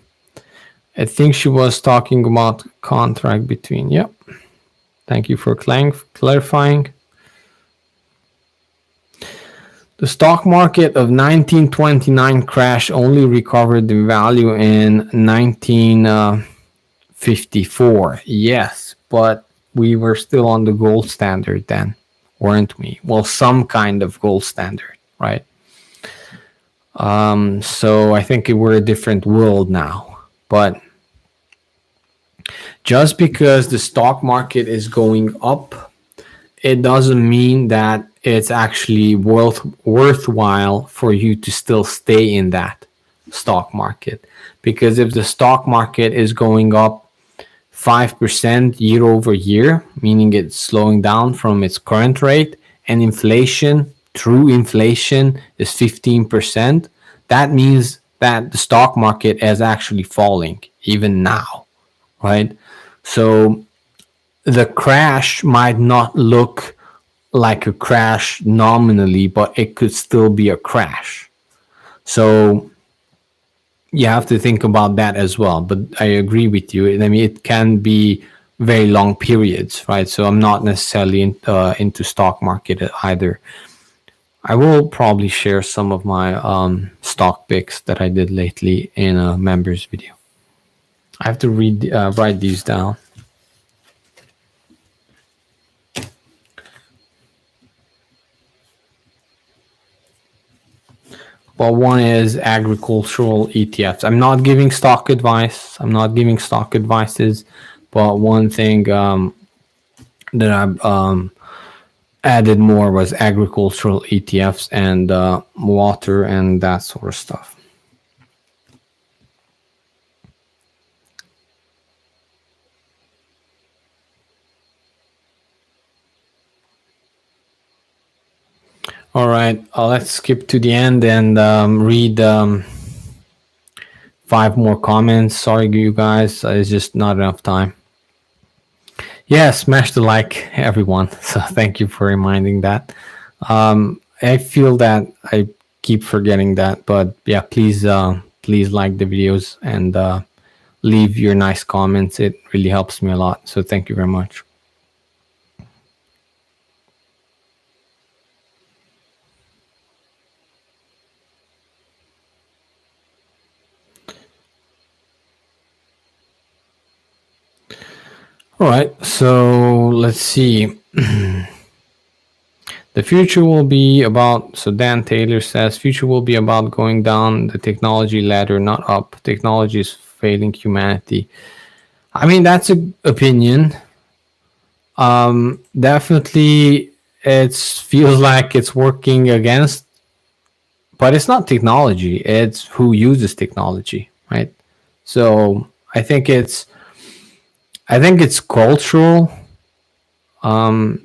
I think she was talking about contract between. Yep. Thank you for clarifying. The stock market of 1929 crash only recovered in value in 1954. Yes, but we were still on the gold standard then, weren't we? Well, some kind of gold standard, right? So I think we're a different world now. But Just because the stock market is going up, it doesn't mean that it's actually worthwhile for you to still stay in that stock market. Because if the stock market is going up 5% year over year, meaning it's slowing down from its current rate, and inflation, true inflation, is 15%, that means that the stock market is actually falling even now, right? So the crash might not look like a crash nominally, but it could still be a crash. So you have to think about that as well. But I agree with you. I mean, it can be very long periods, right? So I'm not necessarily into stock market either. I will probably share some of my stock picks that I did lately in a members video. I have to write these down. Well, one is agricultural ETFs. I'm not giving stock advice. I'm not giving stock advices, but one thing that I've added more was agricultural ETFs and water and that sort of stuff. All right, let's skip to the end and read 5 more comments. Sorry, you guys, it's just not enough time. Yeah, smash the like, everyone. So thank you for reminding that. I feel that I keep forgetting that, but yeah, please like the videos and leave your nice comments. It really helps me a lot. So thank you very much. All right, so let's see. The future will be about, so Dan Taylor says, future will be about going down the technology ladder, not up. Technology is failing humanity. I mean, that's an opinion. Definitely, it feels like it's working against, but it's not technology. It's who uses technology, right? So I think it's cultural, and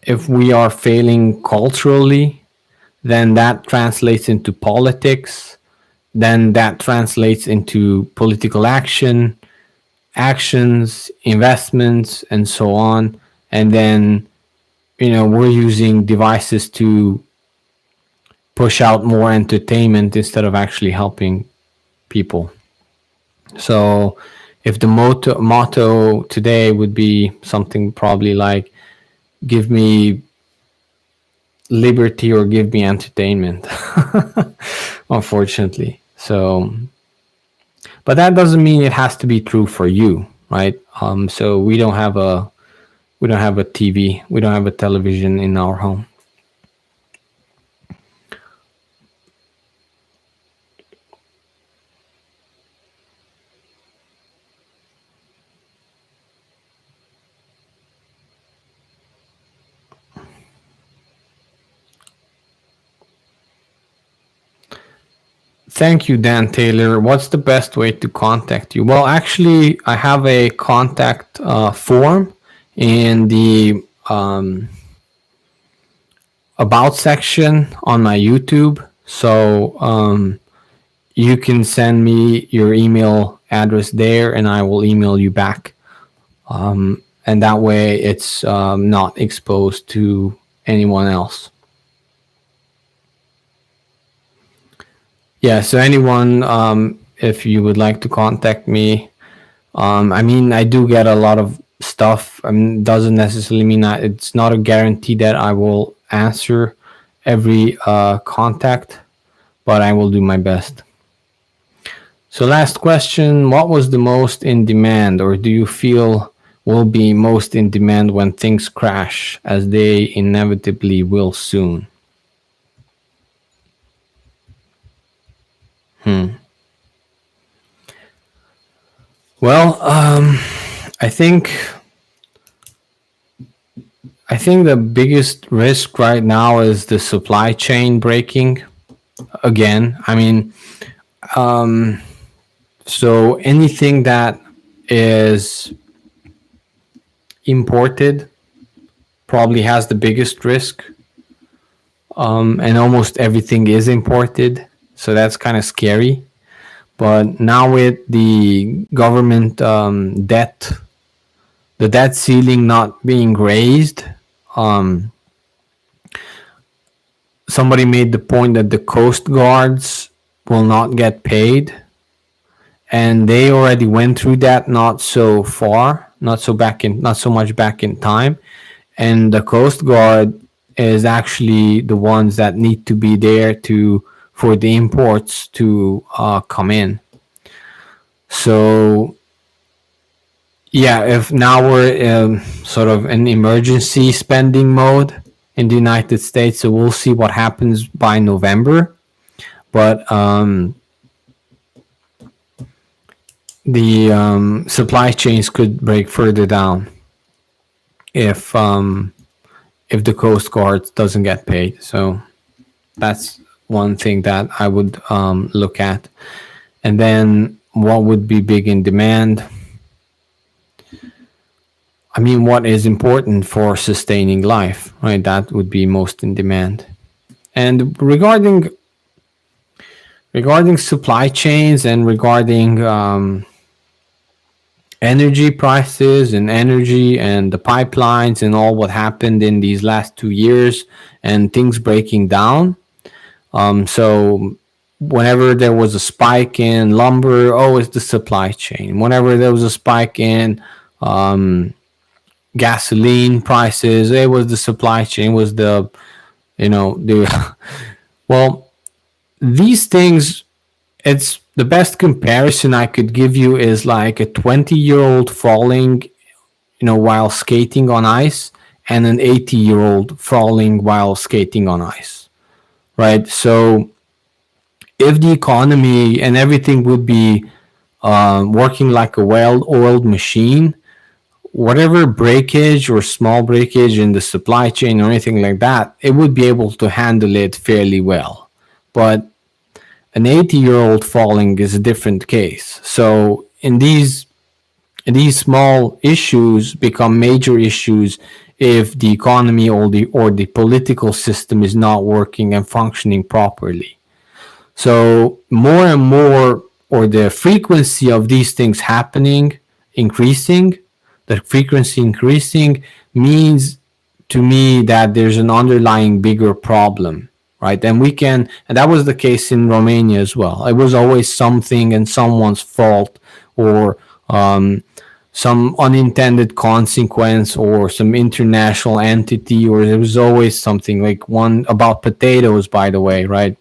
if we are failing culturally, then that translates into politics. Then that translates into political actions, investments, and so on. And then, we're using devices to push out more entertainment instead of actually helping people. So if the motto today would be something probably like, give me liberty or give me entertainment, unfortunately. So, but that doesn't mean it has to be true for you, right? So we don't have a TV, we don't have a television in our home. Thank you, Dan Taylor. What's the best way to contact you? Well, actually, I have a contact form in the about section on my YouTube. So you can send me your email address there and I will email you back. And that way it's not exposed to anyone else. Yeah, so anyone, if you would like to contact me, I mean, I do get a lot of stuff. Doesn't necessarily mean that it's not a guarantee that I will answer every contact, but I will do my best. So last question, what was the most in demand, or do you feel will be most in demand when things crash, as they inevitably will soon? Well, I think I think the biggest risk right now is the supply chain breaking again. I mean, so anything that is imported probably has the biggest risk, and almost everything is imported, so that's kind of scary. But now with the government debt, the debt ceiling not being raised, um, somebody made the point that the coast guards will not get paid, and they already went through that not so far, not so much back in time, and the coast guard is actually the ones that need to be there to for the imports to come in. So yeah, if now we're sort of in emergency spending mode in the United States, so we'll see what happens by November. But the supply chains could break further down if the Coast Guard doesn't get paid. So that's one thing that I would look at. And then what would be big in demand? I mean, what is important for sustaining life, right? That would be most in demand. And regarding supply chains and regarding energy prices and energy and the pipelines and all what happened in these last 2 years and things breaking down. So whenever there was a spike in lumber, oh, it's the supply chain. Whenever there was a spike in gasoline prices, it was the supply chain, it was the, well, these things, it's the best comparison I could give you is like a 20-year-old falling, while skating on ice, and an 80-year-old falling while skating on ice, right? So if the economy and everything would be working like a well-oiled machine, whatever breakage or small breakage in the supply chain or anything like that, it would be able to handle it fairly well. But an 80-year-old falling is a different case. So in these small issues become major issues if the economy or the political system is not working and functioning properly. So more and more, or the frequency of these things happening, increasing, the frequency increasing means to me that there's an underlying bigger problem, right? And that was the case in Romania as well. It was always something and someone's fault, or some unintended consequence, or some international entity, or there was always something. Like one about potatoes, by the way, right?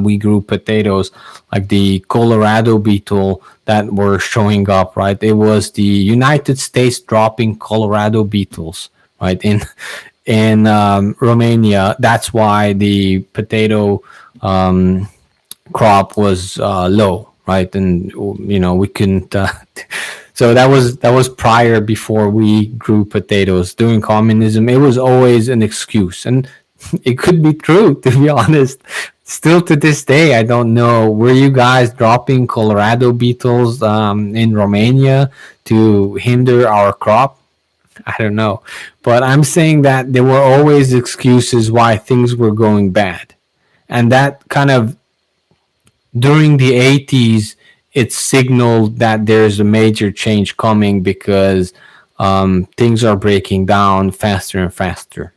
We grew potatoes, like the Colorado beetle that were showing up, right? It was the United States dropping Colorado beetles, right? In Romania. That's why the potato crop was low, right? And we couldn't. So that was prior, before we grew potatoes during communism. It was always an excuse, and it could be true, to be honest. Still to this day, I don't know. Were you guys dropping Colorado beetles in Romania to hinder our crop? I don't know. But I'm saying that there were always excuses why things were going bad. And that kind of, during the 80s, it signaled that there's a major change coming, because things are breaking down faster and faster.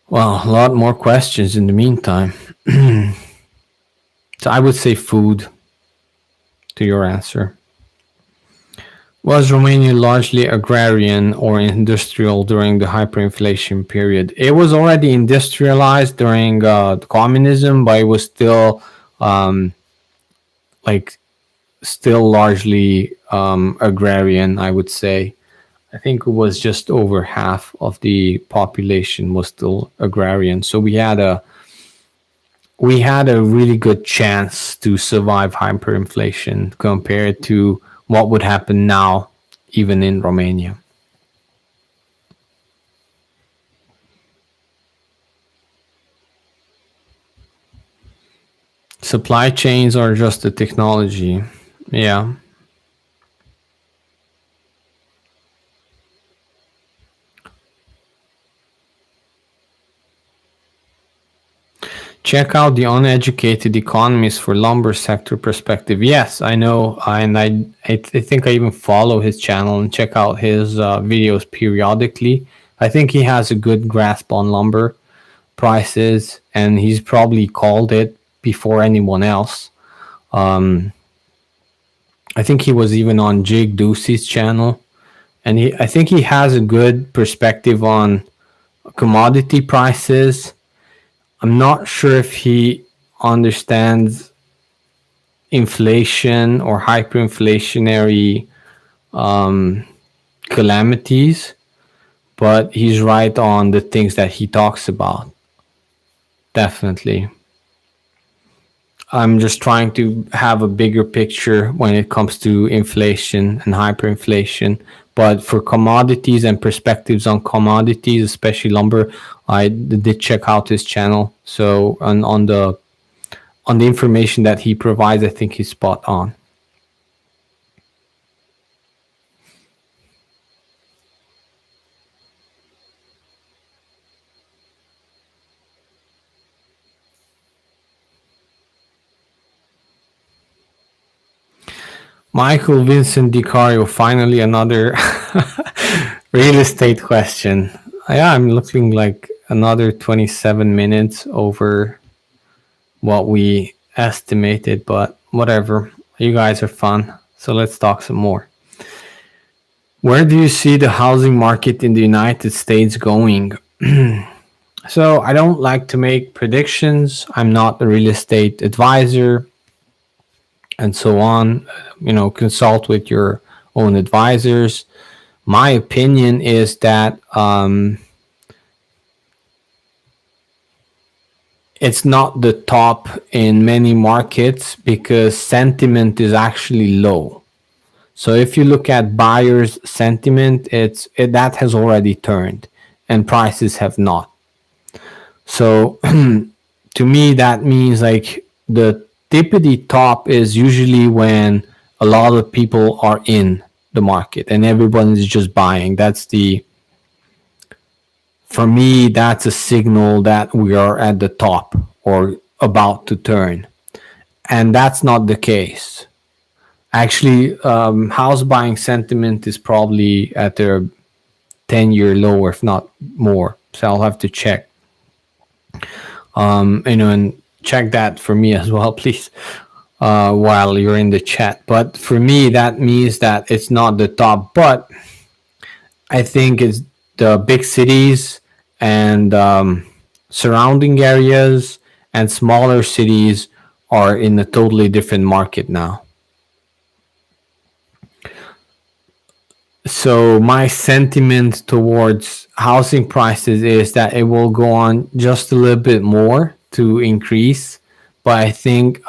Well, a lot more questions in the meantime. So I would say food to your answer. Was Romania largely agrarian or industrial during the hyperinflation period? It was already industrialized during communism, but it was still still largely agrarian, I would say. I think it was just over half of the population was still agrarian. So we had we had a really good chance to survive hyperinflation compared to what would happen now, even in Romania. Supply chains are just a technology. Yeah. Check out the uneducated economist for lumber sector perspective. Yes, I know, and I think I even follow his channel and check out his videos periodically. I think he has a good grasp on lumber prices, and he's probably called it before anyone else. I think he was even on Jig Ducey's channel, and I think he has a good perspective on commodity prices. I'm not sure if he understands inflation or hyperinflationary calamities, but he's right on the things that he talks about. Definitely. I'm just trying to have a bigger picture when it comes to inflation and hyperinflation. But for commodities and perspectives on commodities, especially lumber, I did check out his channel. So on the information that he provides, I think he's spot on. Michael Vincent DiCario, finally another real estate question. Yeah, I'm looking like another 27 minutes over what we estimated, but whatever. You guys are fun. So let's talk some more. Where do you see the housing market in the United States going? So I don't like to make predictions. I'm not a real estate advisor and so on. Consult with your own advisors. My opinion is that it's not the top in many markets because sentiment is actually low. So if you look at buyers' sentiment, that has already turned, and prices have not. So to me, that means like the tippity top is usually when a lot of people are in the market and everyone is just buying. For me, that's a signal that we are at the top or about to turn. And that's not the case. Actually, house buying sentiment is probably at a 10-year low, if not more. So I'll have to check. And check that for me as well, please, while you're in the chat. But for me, that means that it's not the top. But I think it's the big cities and surrounding areas and smaller cities are in a totally different market now. So my sentiment towards housing prices is that it will go on just a little bit more to increase, but I think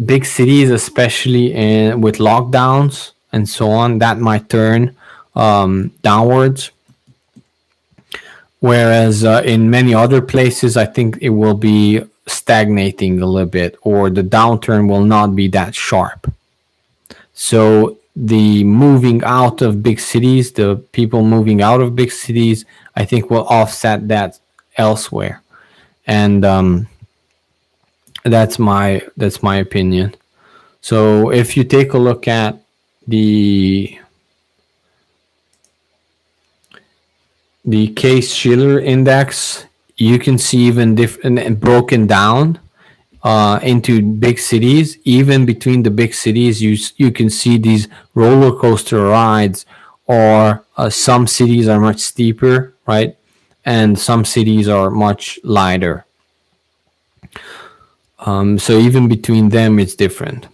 big cities, especially with lockdowns and so on, that might turn downwards. Whereas in many other places, I think it will be stagnating a little bit, or the downturn will not be that sharp. So the moving out of big cities, the people moving out of big cities, I think will offset that elsewhere, and that's my opinion. So if you take a look at the Case-Shiller index, you can see even different and broken down into big cities. Even between the big cities, you can see these roller coaster rides, or some cities are much steeper, right? And some cities are much lighter. So even between them, it's different.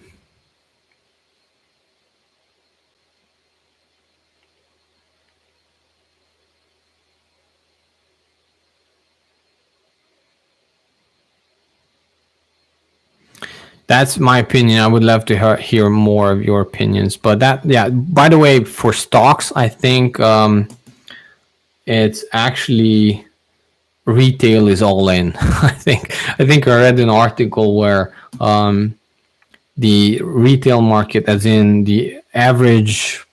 That's my opinion. I would love to hear more of your opinions. But that, yeah. By the way, for stocks, I think it's actually retail is all in. I think I read an article where the retail market, as in the average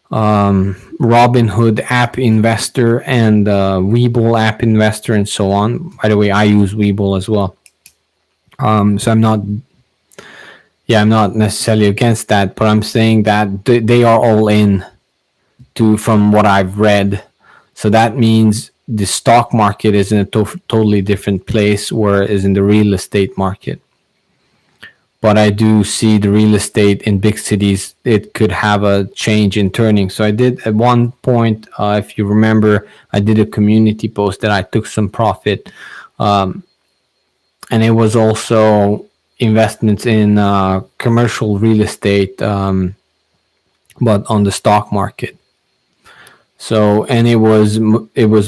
Robinhood app investor and Webull app investor and so on. By the way, I use Webull as well. So I'm not necessarily against that, but I'm saying that they are all in to from what I've read. So that means the stock market is in a totally different place, whereas in the real estate market. But I do see the real estate in big cities, it could have a change in turning. So I did at one point, if you remember, I did a community post that I took some profit. And it was also investments in commercial real estate, but on the stock market. So, and it was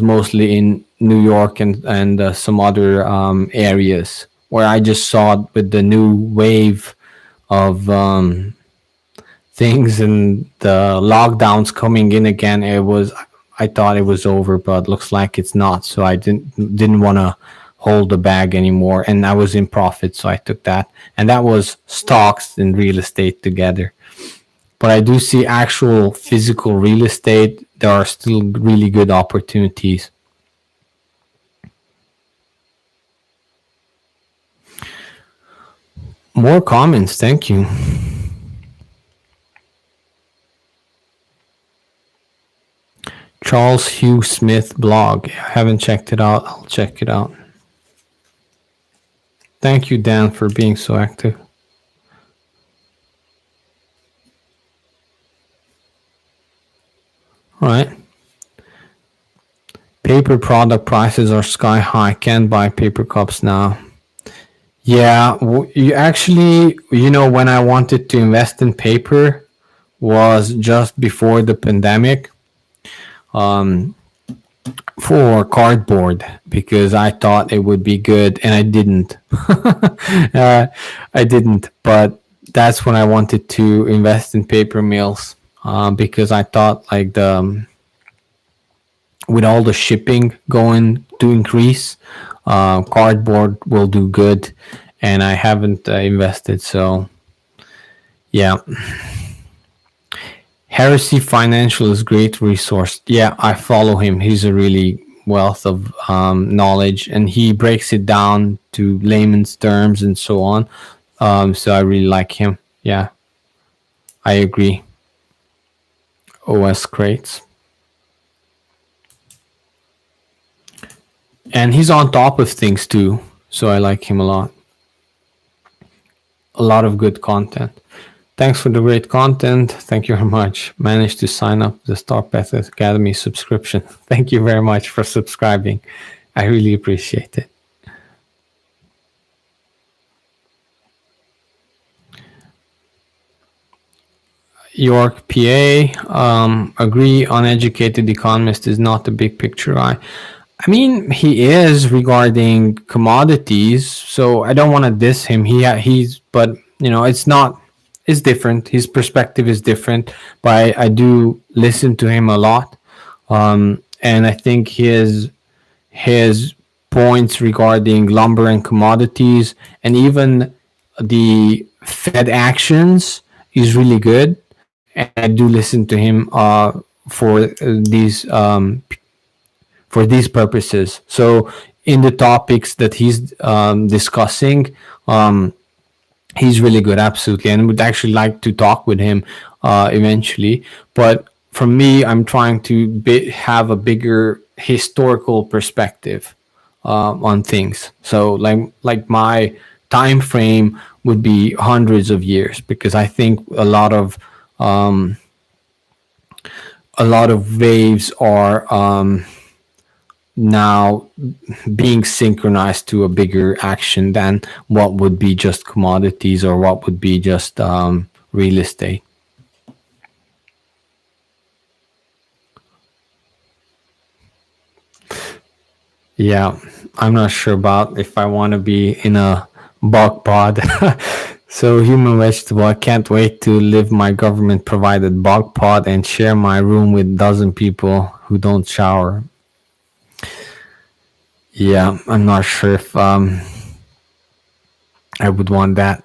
mostly in New York and some other areas where I just saw it with the new wave of things and the lockdowns coming in again. I thought it was over, but looks like it's not. So I didn't want to hold the bag anymore, and I was in profit, so I took that. And that was stocks and real estate together. But I do see actual physical real estate. There are still really good opportunities. More comments, thank you. Charles Hugh Smith blog. I haven't checked it out. I'll check it out. Thank you, Dan, for being so active. All right. Paper product prices are sky high. Can't buy paper cups now. Yeah, you actually, when I wanted to invest in paper was just before the pandemic. For cardboard, because I thought it would be good, and I didn't. I didn't, but that's when I wanted to invest in paper mills, because I thought like with all the shipping going to increase, cardboard will do good, and I haven't invested. So yeah. Heresy Financial is great resource. Yeah, I follow him. He's a really wealth of knowledge, and he breaks it down to layman's terms and so on. So I really like him. Yeah, I agree. OS crates. And he's on top of things too. So I like him a lot. A lot of good content. Thanks for the great content. Thank you very much. Managed to sign up the Star Path Academy subscription. Thank you very much for subscribing. I really appreciate it. York, PA. Agree, uneducated economist is not the big picture guy. I mean, he is regarding commodities, so I don't want to diss him. But it's not. It's different. His perspective is different, but I do listen to him a lot, and I think his points regarding lumber and commodities, and even the Fed actions, is really good, and I do listen to him for these purposes. So in the topics that he's discussing, he's really good, absolutely, and would actually like to talk with him eventually. But for me, I'm trying to have a bigger historical perspective on things. So like my time frame would be hundreds of years, because I think a lot of waves are now being synchronized to a bigger action than what would be just commodities or what would be just real estate. Yeah, I'm not sure about if I want to be in a Bog pod. So human vegetable. I can't wait to live my government provided bog pod and share my room with dozen people who don't shower. Yeah, I'm not sure if I would want that.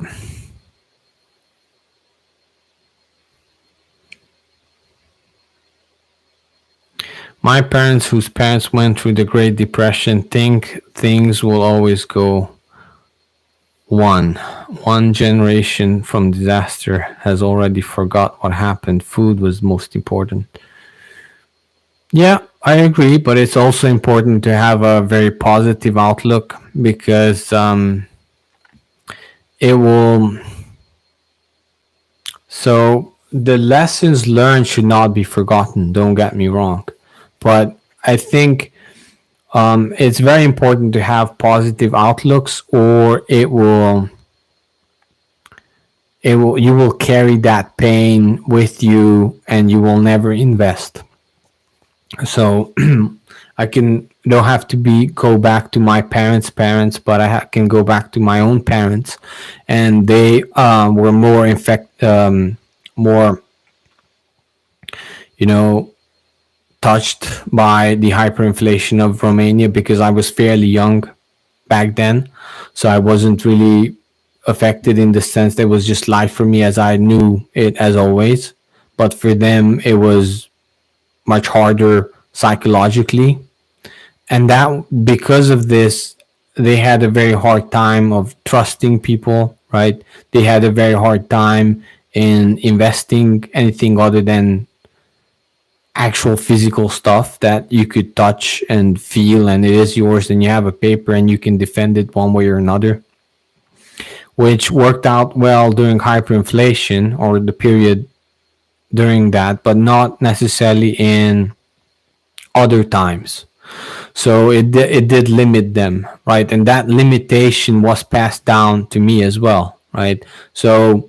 My parents, whose parents went through the Great Depression, think things will always go one generation from disaster has already forgot what happened. Food was most important. Yeah, I agree, but it's also important to have a very positive outlook because it will. So the lessons learned should not be forgotten. Don't get me wrong, but I think it's very important to have positive outlooks, or it will you will carry that pain with you, and you will never invest. So I can don't have to be go back to my parents, but can go back to my own parents, and they were more you know touched by the hyperinflation of Romania because I was fairly young back then, so I wasn't really affected in the sense that it was just life for me as I knew it as always. But for them, it was much harder psychologically, and that because of this, they had a very hard time of trusting people. Right? They had a very hard time in investing anything other than actual physical stuff that you could touch and feel and it is yours and you have a paper and you can defend it one way or another, which worked out well during hyperinflation or the period during that, but not necessarily in other times. So it did limit them, right? And that limitation was passed down to me as well, right? So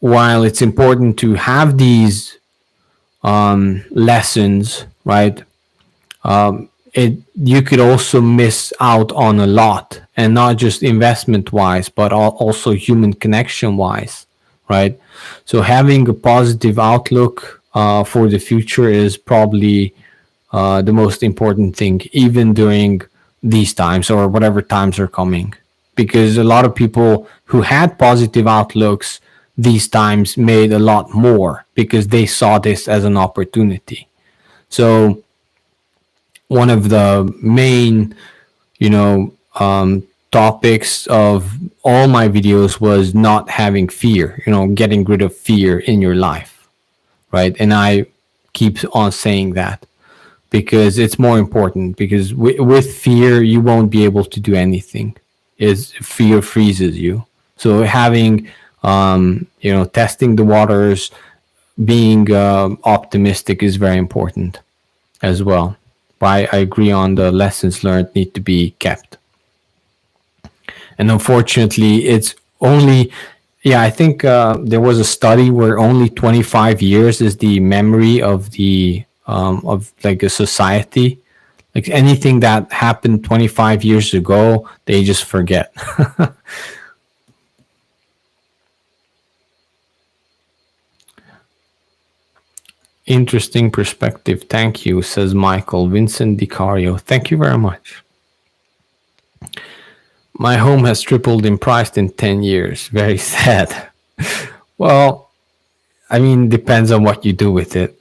while it's important to have these lessons, right? You could also miss out on a lot, and not just investment wise, but also human connection wise, right? So having a positive outlook for the future is probably the most important thing, even during these times or whatever times are coming, because a lot of people who had positive outlooks these times made a lot more because they saw this as an opportunity. So one of the main, you know, topics of all my videos was not having fear, getting rid of fear in your life, right? And I keep on saying that because it's more important, because with fear you won't be able to do anything. Is fear freezes you. So having testing the waters, being optimistic is very important as well. But I agree on the lessons learned need to be kept. And unfortunately, it's only, yeah, I think there was a study where only 25 years is the memory of of like a society. Like anything that happened 25 years ago, they just forget. Interesting perspective. Thank you, says Michael Vincent DiCario. Thank you very much. My home has tripled in price in 10 years. Very sad. Well, I mean, depends on what you do with it.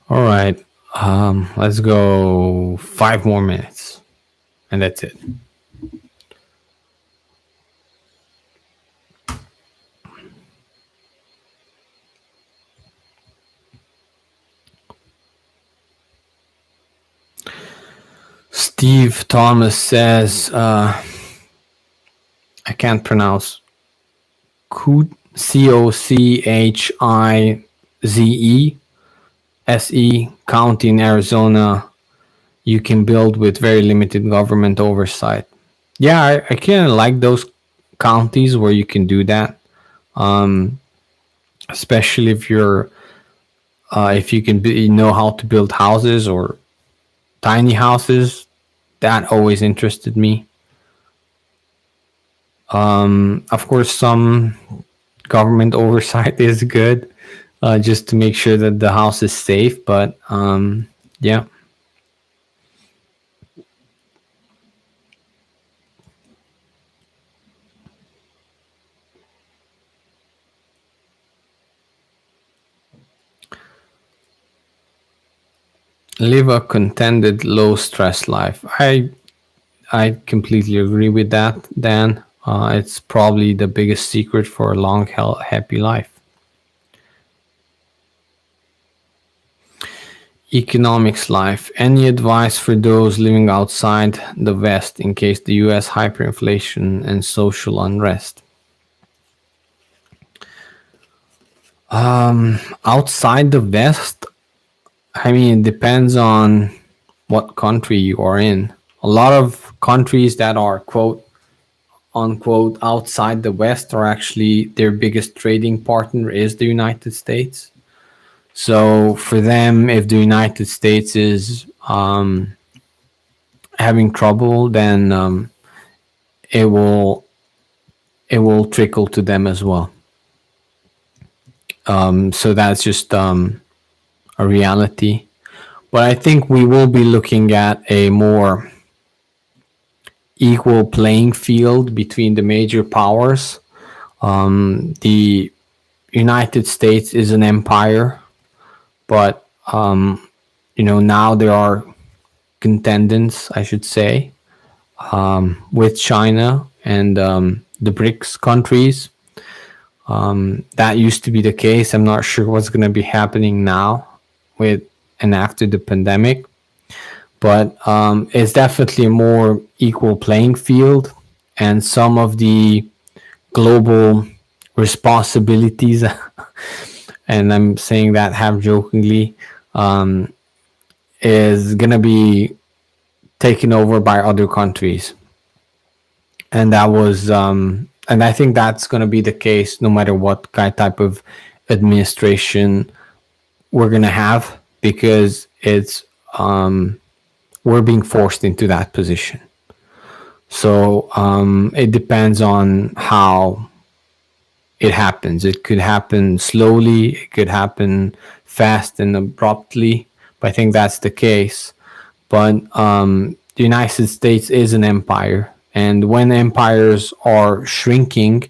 All right. Let's go 5 more minutes. And that's it. Steve Thomas says, I can't pronounce Cochize SE County in Arizona. You can build with very limited government oversight. Yeah, I kind of like those counties where you can do that, especially if you're If you can know how to build houses or tiny houses, that always interested me. Of course, some government oversight is good, just to make sure that the house is safe. But yeah. Live a contented, low stress life. I completely agree with that, Dan. It's probably the biggest secret for a long, happy life. Economics life. Any advice for those living outside the West in case the US hyperinflation and social unrest? Outside the West, I mean, it depends on what country you are in. A lot of countries that are quote unquote outside the West are actually their biggest trading partner is the United States. So for them, if the United States is having trouble, then it will trickle to them as well. So that's just a reality. But I think we will be looking at a more equal playing field between the major powers. The United States is an empire, but now there are contenders, I should say, with China and the BRICS countries. That used to be the case. I'm not sure what's going to be happening now with and after the pandemic, but it's definitely a more equal playing field, and some of the global responsibilities, and I'm saying that half jokingly, is going to be taken over by other countries. And that was, and I think that's going to be the case no matter what type of administration we're going to have, because it's, we're being forced into that position. So it depends on how it happens. It could happen slowly, it could happen fast and abruptly, but I think that's the case. But the United States is an empire, and when empires are shrinking,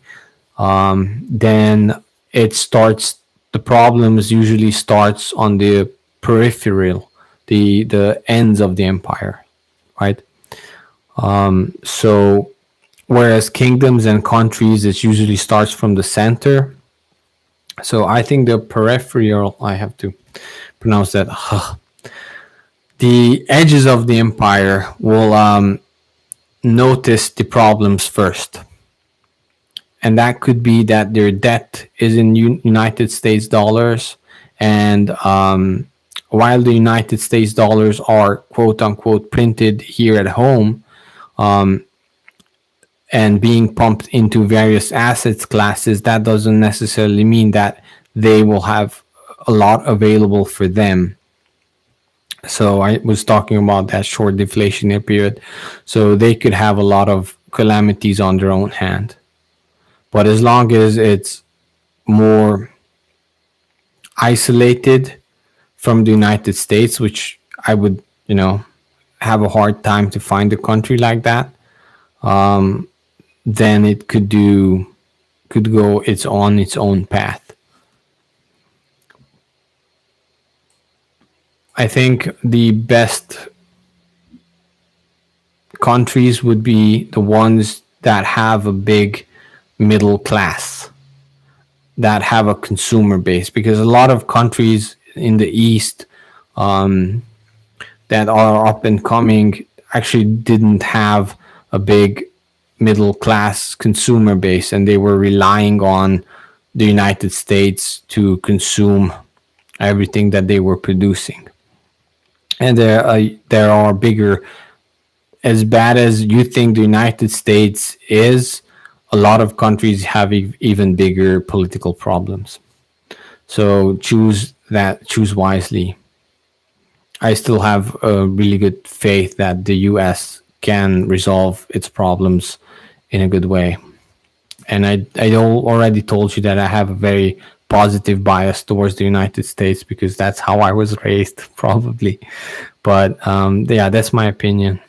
then it starts. The problems usually starts on the peripheral, the ends of the empire, right? So whereas kingdoms and countries, it usually starts from the center. So I think the peripheral, I have to pronounce that, the edges of the empire will notice the problems first. And that could be that their debt is in United States dollars. And while the United States dollars are quote unquote printed here at home, and being pumped into various assets classes, that doesn't necessarily mean that they will have a lot available for them. So I was talking about that short deflationary period. So they could have a lot of calamities on their own hand. But as long as it's more isolated from the United States, which I would, have a hard time to find a country like that, then it could go its own path. I think the best countries would be the ones that have a big middle class, that have a consumer base, because a lot of countries in the East that are up and coming actually didn't have a big middle class consumer base, and they were relying on the United States to consume everything that they were producing. And there are bigger, as bad as you think the United States is, a lot of countries have even bigger political problems. So choose that choose wisely. I still have a really good faith that the US can resolve its problems in a good way. And I already told you that I have a very positive bias towards the United States because that's how I was raised, probably. But yeah, that's my opinion.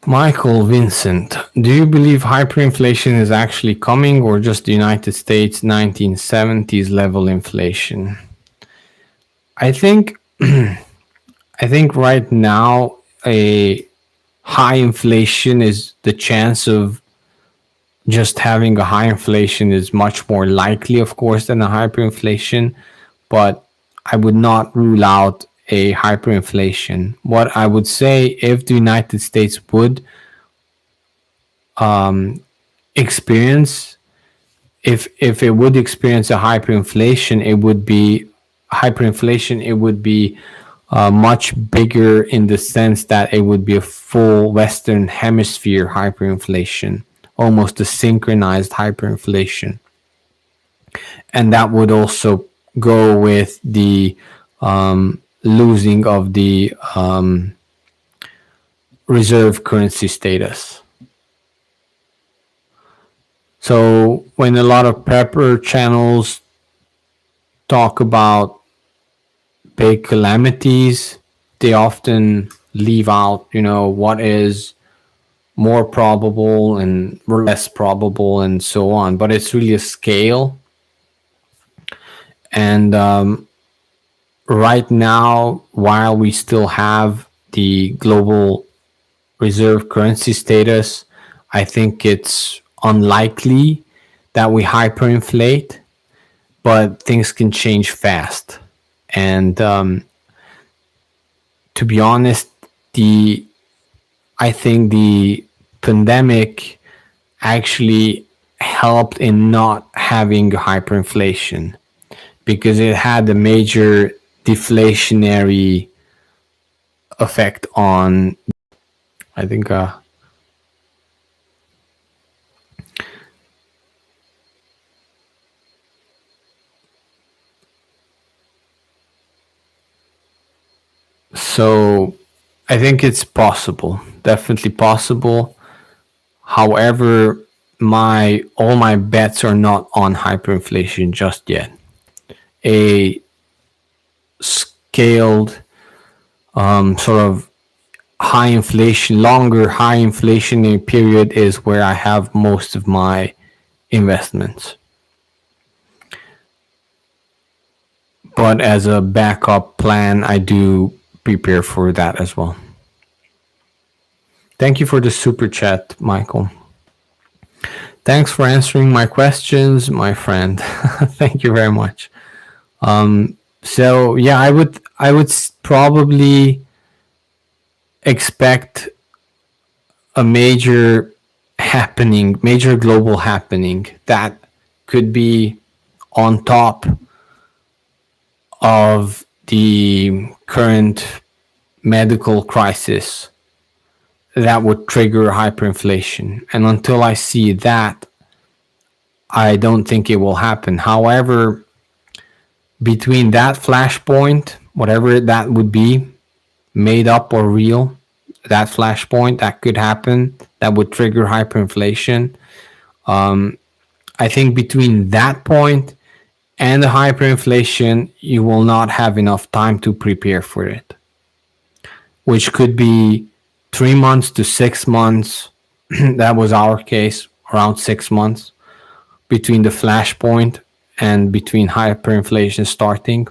Michael Vincent, do you believe hyperinflation is actually coming or just the United States 1970s level inflation? I think I think right now a high inflation is the chance of just having a high inflation is much more likely, of course, than a hyperinflation, but I would not rule out a hyperinflation. What I would say, if the United States would experience, if it would experience a hyperinflation, it would be much bigger in the sense that it would be a full Western Hemisphere hyperinflation, almost a synchronized hyperinflation. And that would also go with the losing of the reserve currency status. So when a lot of pepper channels talk about big calamities, they often leave out, what is more probable and less probable and so on. But it's really a scale. And right now, while we still have the global reserve currency status, I think it's unlikely that we hyperinflate, but things can change fast. And to be honest, I think the pandemic actually helped in not having hyperinflation because it had a major deflationary effect on, I think, so I think it's possible, definitely possible. However, all my bets are not on hyperinflation just yet. A scaled sort of longer high inflationary period is where I have most of my investments. But as a backup plan, I do prepare for that as well. Thank you for the super chat, Michael. Thanks for answering my questions, my friend. Thank you very much. So yeah, I would probably expect a major global happening that could be on top of the current medical crisis that would trigger hyperinflation. And until I see that, I don't think it will happen. However, between that flashpoint, whatever that would be, made up or real, that flashpoint that could happen, that would trigger hyperinflation. I think between that point and the hyperinflation, you will not have enough time to prepare for it, which could be 3 months to 6 months. That was our case, around 6 months between the flashpoint and between hyperinflation starting,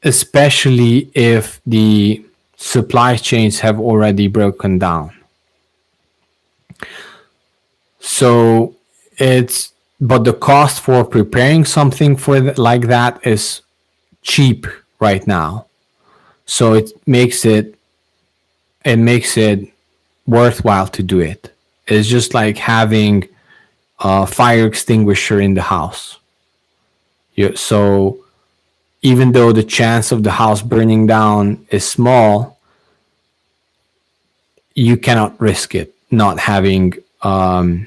especially if the supply chains have already broken down. So but the cost for preparing something like that is cheap right now. So it makes it worthwhile to do it. It's just like having fire extinguisher in the house. So even though the chance of the house burning down is small, you cannot risk it not having a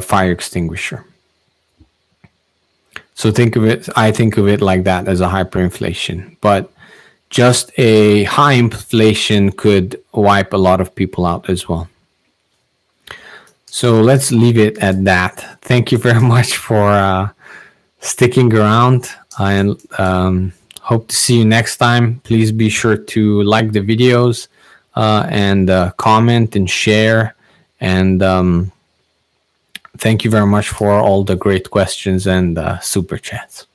fire extinguisher. So I think of it like that, as a hyperinflation. But just a high inflation could wipe a lot of people out as well. So let's leave it at that. Thank you very much for sticking around, and hope to see you next time. Please be sure to like the videos and comment and share. And thank you very much for all the great questions and super chats.